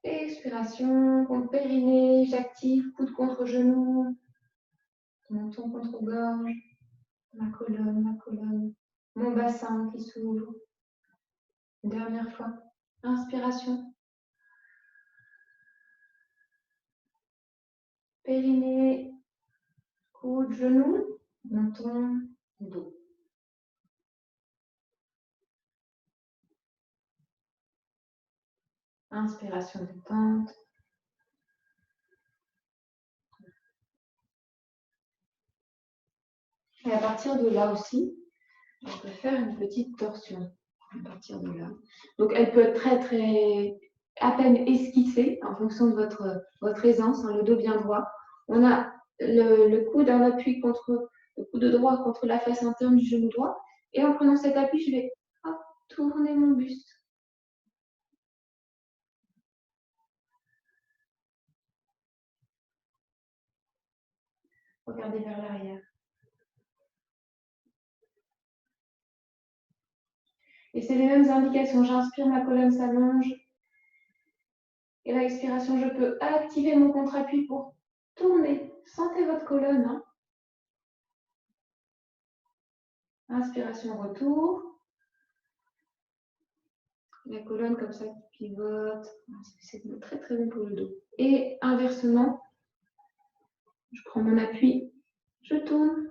Expiration, contre périnée, j'active, coude contre genou, menton contre gorge, ma colonne, mon bassin qui s'ouvre. Une dernière fois. Inspiration. Périnée, coude, genou, menton, dos. Inspiration détente. Et à partir de là aussi, on peut faire une petite torsion. À partir de là. Donc elle peut être très très à peine esquissée en fonction de votre aisance, hein, le dos bien droit. On a le coude en appui contre le coude droit contre la face interne du genou droit. Et en prenant cet appui, je vais tourner mon buste. Regardez vers l'arrière. Et c'est les mêmes indications. J'inspire, ma colonne s'allonge. Et à l'expiration, je peux activer mon contre-appui pour tourner. Sentez votre colonne. Hein. Inspiration, retour. La colonne comme ça qui pivote. C'est très très bon pour le dos. Et inversement, je prends mon appui, je tourne.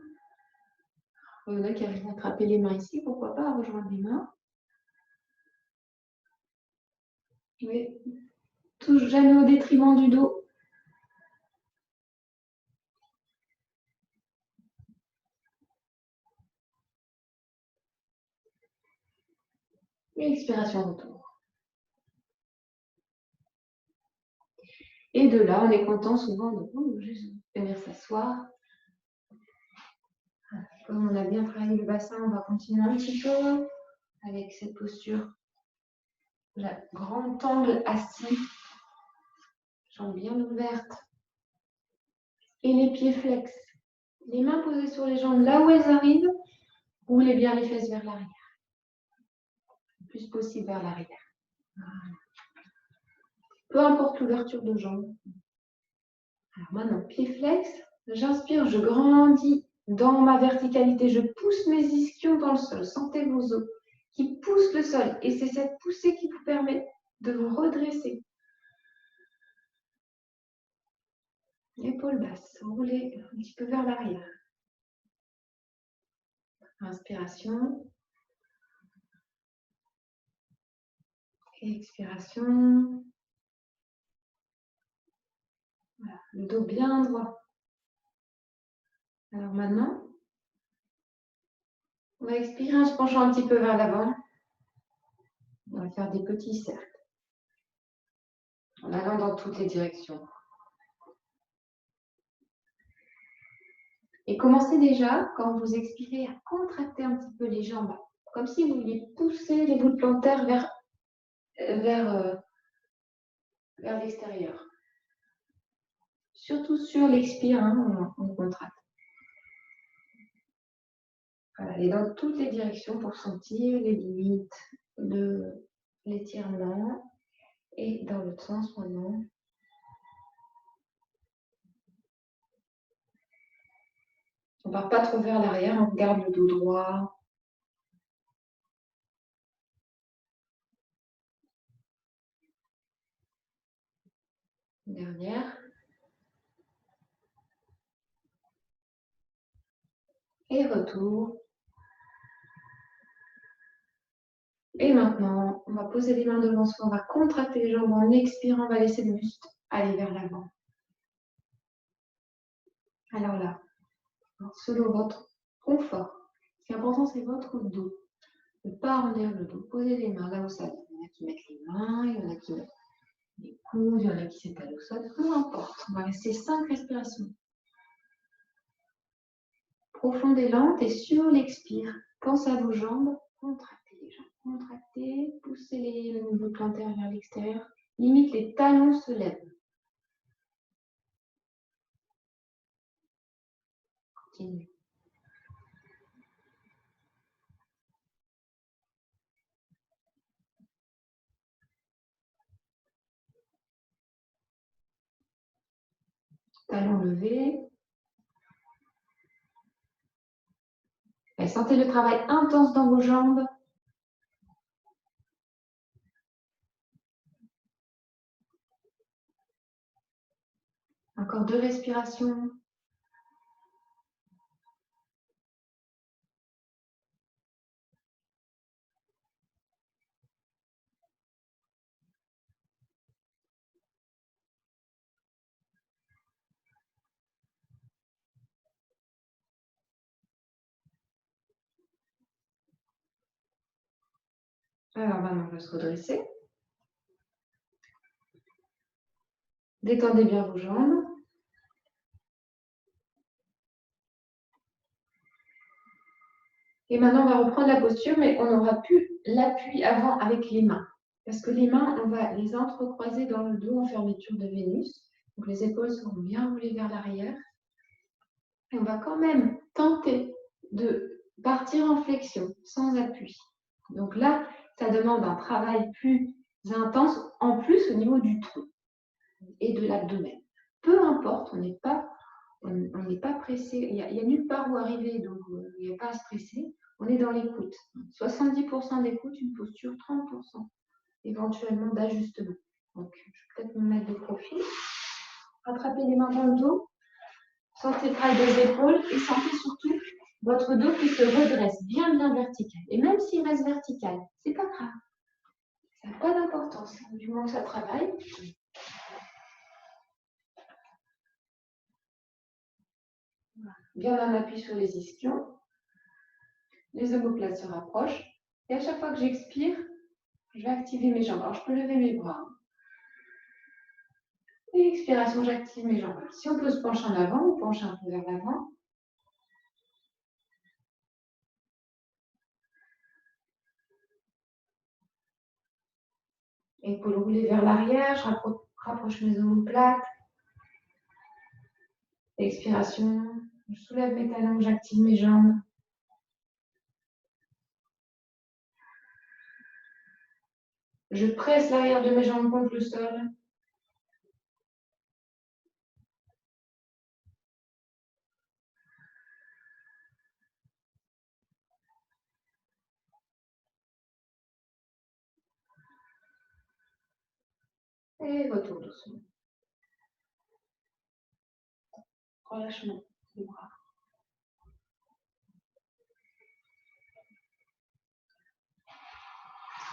Il y en a qui arrivent à attraper les mains ici, pourquoi pas rejoindre les mains. Mais touche jamais au détriment du dos. Et expiration, retour. Et de là, on est content souvent de juste venir s'asseoir. Comme on a bien travaillé le bassin, on va continuer un petit peu avec cette posture. La grand angle assis, jambes bien ouvertes. Et les pieds flex. Les mains posées sur les jambes là où elles arrivent, roulez bien les fesses vers l'arrière. Le plus possible vers l'arrière. Voilà. Peu importe l'ouverture de jambes. Alors maintenant, pied flex, j'inspire, je grandis dans ma verticalité, je pousse mes ischions dans le sol. Sentez vos os qui poussent le sol. Et c'est cette poussée qui vous permet de vous redresser. Épaules basses, roulez un petit peu vers l'arrière. Inspiration. Expiration. Voilà, le dos bien droit. Alors maintenant, on va expirer en se penchant un petit peu vers l'avant. On va faire des petits cercles. En allant dans toutes les directions. Et commencez déjà, quand vous expirez, à contracter un petit peu les jambes. Comme si vous vouliez pousser les bouts de plantaire vers l'extérieur. Surtout sur l'expire, hein, on contracte. Voilà, et dans toutes les directions pour sentir les limites de l'étirement. Et dans l'autre sens maintenant. On ne part pas trop vers l'arrière, on garde le dos droit. Dernière. Et retour. Et maintenant, on va poser les mains devant soi, on va contracter les jambes en expirant, on va laisser le buste aller vers l'avant. Alors là, selon votre confort, ce qui est important, c'est votre dos. Ne pas arrondir le dos. Posez les mains là où ça vient. Il y en a qui mettent les mains, il y en a qui mettent les coudes, il y en a qui s'étalent au sol. Peu importe. On va rester 5 respirations. Profonde et lente. Et sur l'expire, pensez à vos jambes. Contractez les jambes. Contractez. Poussez les bouts plantaires vers l'extérieur. Limite, les talons se lèvent. Continue. Talons levés. Et sentez le travail intense dans vos jambes. Encore 2 respirations. Alors maintenant, on va se redresser. Détendez bien vos jambes. Et maintenant, on va reprendre la posture, mais on n'aura plus l'appui avant avec les mains. Parce que les mains, on va les entrecroiser dans le dos en fermeture de Vénus. Donc les épaules seront bien roulées vers l'arrière. Et on va quand même tenter de partir en flexion, sans appui. Donc là, ça demande un travail plus intense, en plus au niveau du tronc et de l'abdomen. Peu importe, on n'est pas pressé, il n'y a nulle part où arriver, donc il n'y a pas à se presser. On est dans l'écoute. 70% d'écoute, une posture, 30% éventuellement d'ajustement. Donc, je vais peut-être me mettre de profil. Rattrapez les mains dans le dos. Sentez le travail des épaules et sentez surtout votre dos qui se redresse bien, bien vertical. Et même s'il reste vertical, c'est pas grave. Ça n'a pas d'importance, du moment que ça travaille. Bien un appui sur les ischions. Les omoplates se rapprochent. Et à chaque fois que j'expire, je vais activer mes jambes. Alors, je peux lever mes bras. Et expiration, j'active mes jambes. Si on peut se pencher en avant, on penche un peu vers l'avant. Épaules roulées vers l'arrière, je rapproche mes omoplates. Expiration, je soulève mes talons, j'active mes jambes. Je presse l'arrière de mes jambes contre le sol. Et retour doucement. Relâchement des bras.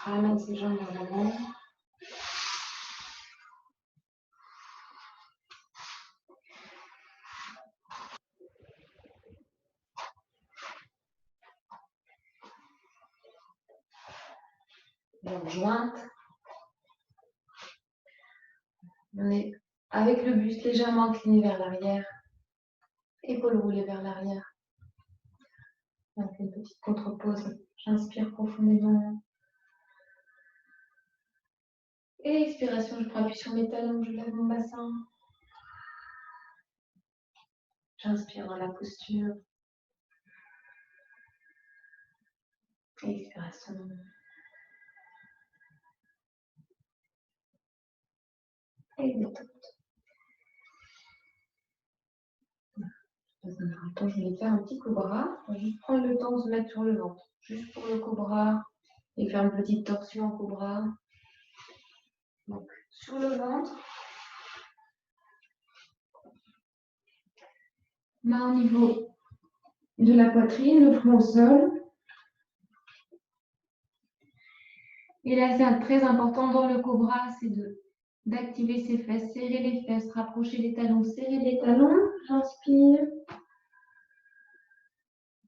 Ramène ses jambes vers l'avant. Jambes jointes. On est avec le buste légèrement incliné vers l'arrière. Épaules roulées vers l'arrière. On fait une petite contre-pause. J'inspire profondément. Et expiration, je prends appui sur mes talons, je lève mon bassin. J'inspire dans la posture. Expiration. Et détente. Dans un temps, je vais faire un petit cobra. Je vais juste prendre le temps de se mettre sur le ventre. Juste pour le cobra. Et faire une petite torsion en cobra. Donc, sur le ventre. Main au niveau de la poitrine, le front au sol. Et là, c'est très important dans le cobra, c'est d'activer ses fesses, serrer les fesses, rapprocher les talons, serrer les talons. J'inspire.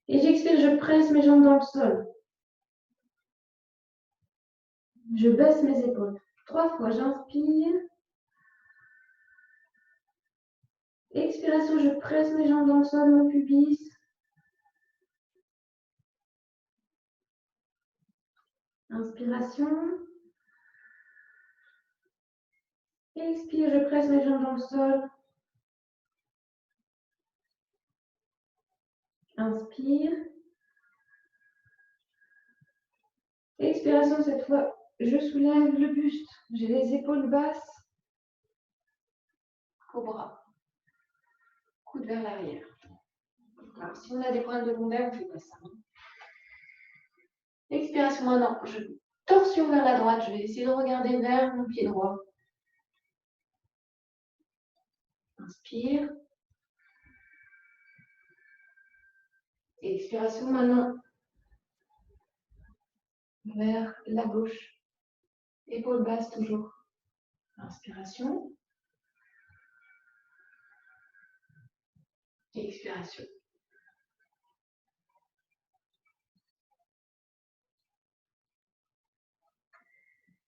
Et j'expire, je presse mes jambes dans le sol. Je baisse mes épaules. 3 fois, j'inspire. Expiration, je presse mes jambes dans le sol, mon pubis. Inspiration. Expire, je presse mes jambes dans le sol. Inspire. Expiration, cette fois, je soulève le buste. J'ai les épaules basses. Cobra. Coude vers l'arrière. Alors, si on a des problèmes de longueur, on ne fait pas ça. Expiration maintenant. Torsion vers la droite. Je vais essayer de regarder vers mon pied droit. Inspire. Expiration maintenant. Vers la gauche. Épaules basses toujours. Inspiration. Expiration.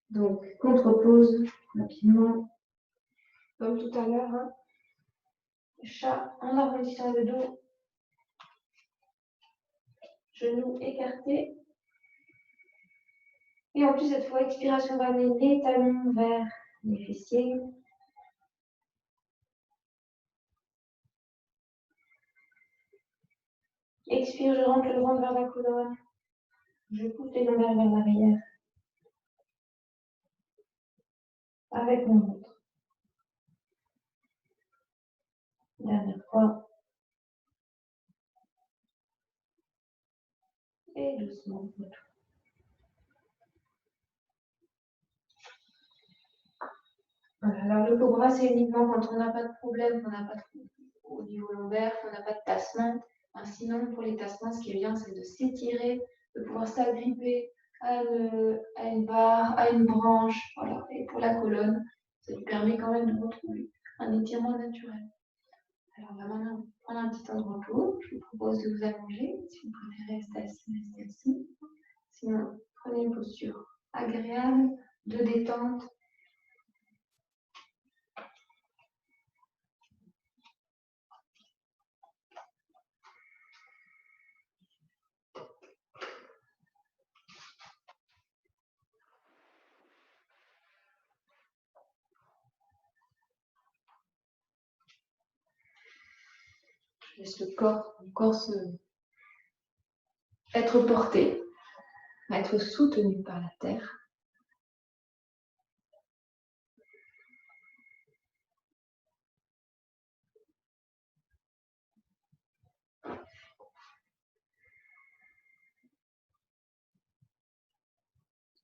Donc, contre-pause, rapidement, comme tout à l'heure. Hein. Chat en arrondissant le dos. Genoux écartés. Et en plus, cette fois, expiration, on va amener les talons vers les fessiers. Expire, je rentre le ventre vers la colonne. Je pousse les lombaires vers l'arrière. Avec mon ventre. Dernière fois. Et doucement. Voilà. Alors, le cobra, c'est uniquement quand on n'a pas de problème, qu'on n'a pas de au niveau lombaire, qu'on n'a pas de tassement. Sinon, pour les tassements, ce qui est bien, c'est de s'étirer, de pouvoir s'agripper à une barre, à une branche. Voilà. Et pour la colonne, ça lui permet quand même de retrouver un étirement naturel. Alors, on va maintenant prendre un petit temps de repos. Je vous propose de vous allonger. Si vous préférez rester assis, restez assis. Sinon, prenez une posture agréable, de détente. Je laisse le corps être porté, être soutenu par la terre.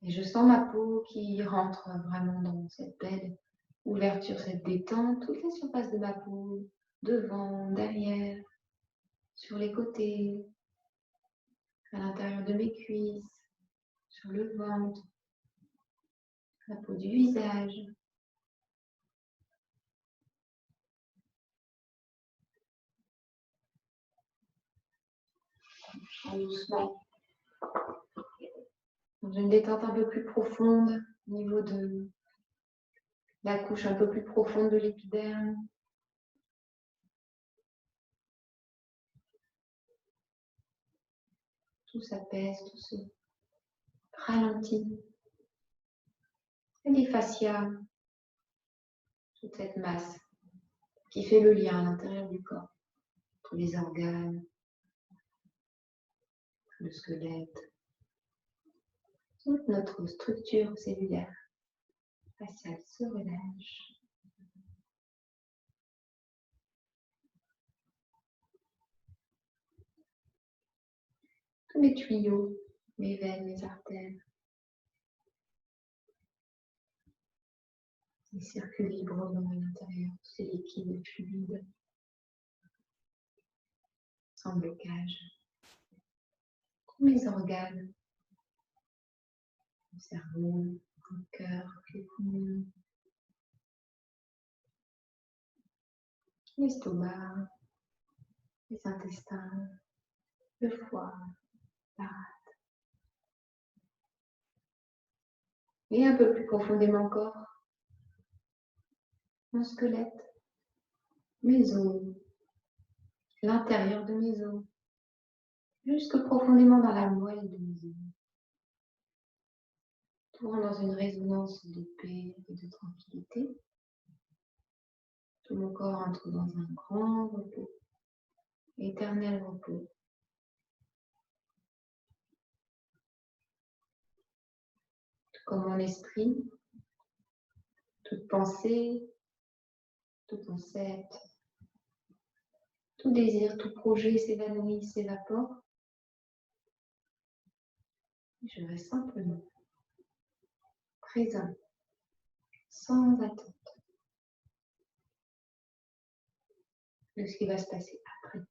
Et je sens ma peau qui rentre vraiment dans cette belle ouverture, cette détente, toute la surface de ma peau, devant, derrière, sur les côtés, à l'intérieur de mes cuisses, sur le ventre, la peau du visage. Doucement. Dans une détente un peu plus profonde au niveau de la couche un peu plus profonde de l'épiderme. Tout s'apaise, tout se ralentit. Et les fascias, toute cette masse qui fait le lien à l'intérieur du corps, tous les organes, le squelette, toute notre structure cellulaire faciale se relâche. Tous mes tuyaux, mes veines, mes artères, ils circulent librement à l'intérieur, tous ces liquides et fluides, sans blocage. Tous mes organes, le cerveau, le cœur, les poumons, l'estomac, les intestins, le foie, la rate. Et un peu plus profondément encore, mon squelette, mes os, l'intérieur de mes os, jusque profondément dans la moelle de mes os. Tout rentre dans une résonance de paix et de tranquillité. Tout mon corps entre dans un grand repos, éternel repos. Tout comme mon esprit, toute pensée, tout concept, tout désir, tout projet s'évanouit, s'évapore. Je reste simplement présent, sans attente de ce qui va se passer après.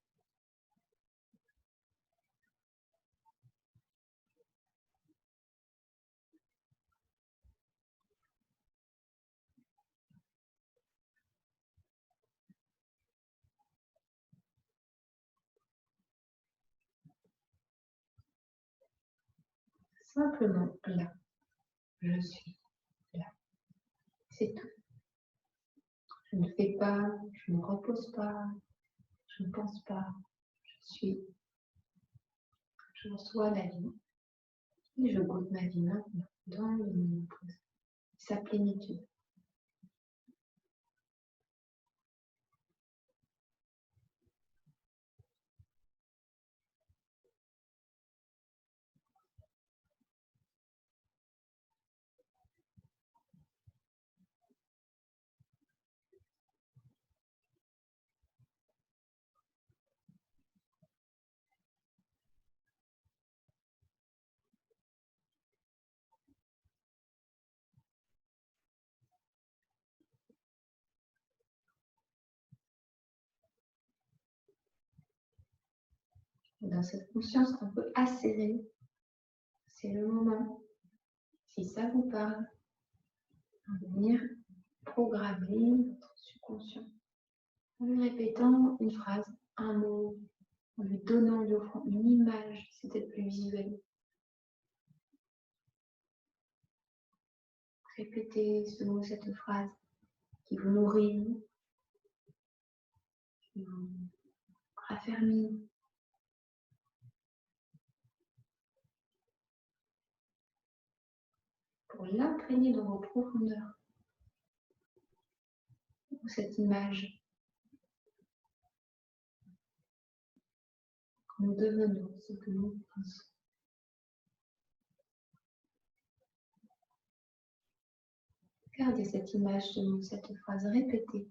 Simplement là, je suis là. C'est tout. Je ne fais pas, je ne repose pas, je ne pense pas, je suis. Je reçois la vie et je goûte ma vie maintenant dans le moment présent, sa plénitude. Et dans cette conscience un peu acérée, c'est le moment, si ça vous parle, de venir programmer votre subconscient en lui répétant une phrase, un mot, en lui donnant, lui offrant une image, c'est peut-être plus visuel. Répétez ce mot, cette phrase qui vous nourrit, qui vous raffermit. Pour l'imprégner dans vos profondeurs. Cette image. Nous devenons ce que nous pensons. Gardez cette image de nous, cette phrase répétée.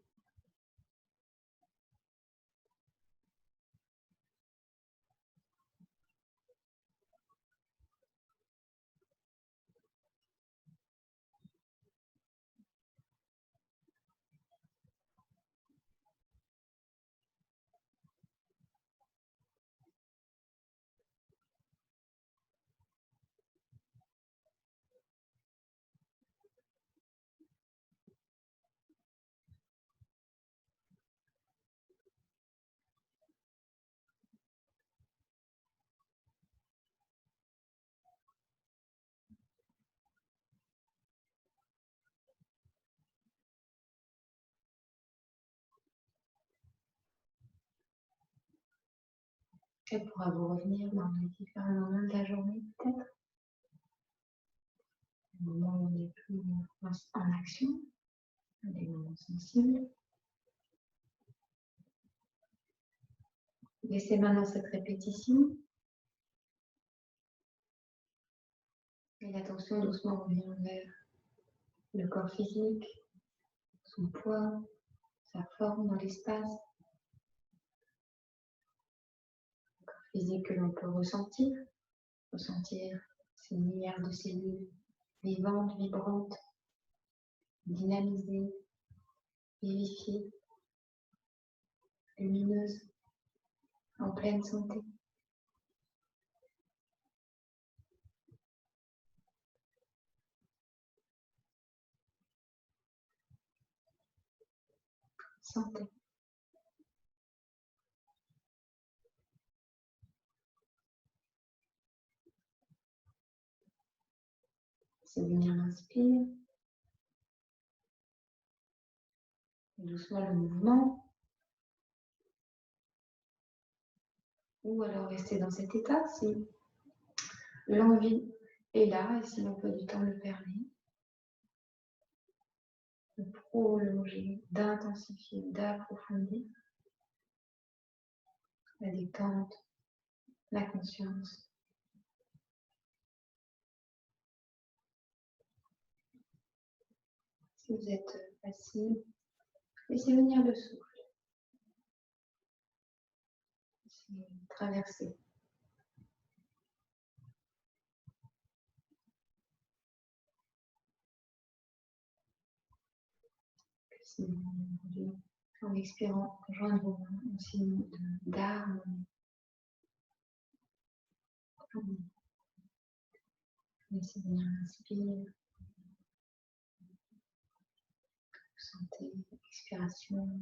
Elle pourra vous revenir dans les différents moments de la journée, peut-être. Les moments où on est plus en action, les moments sensibles. Laissez maintenant cette répétition. Et l'attention doucement revient vers le corps physique, son poids, sa forme dans l'espace. Le corps physique que l'on peut ressentir ces milliards de cellules vivantes, vibrantes, dynamisées, vivifiées, lumineuses, en pleine santé. Santé. C'est venir l'inspire. Et doucement le mouvement. Ou alors rester dans cet état si l'envie est là et si l'emploi du temps le permet. De prolonger, d'intensifier, d'approfondir la détente, la conscience. Si vous êtes assis, laissez venir le souffle. Laissez traverser. Si vous, en expirant, joindre vos mains en signe d'harmonie. Laissez venir l'inspire. Sentez l'expiration.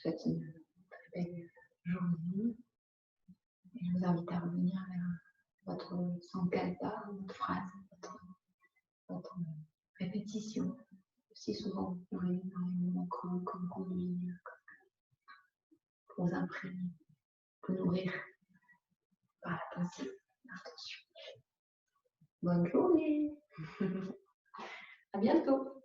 Je vous souhaite une très belle journée et je vous invite à revenir vers votre sankalpa, votre phrase, votre répétition. Si souvent vous pouvez dans les moments creux, comme conduire, pour vous imprégner, pour nourrir par la pensée, l'intention. Bonne journée. À bientôt.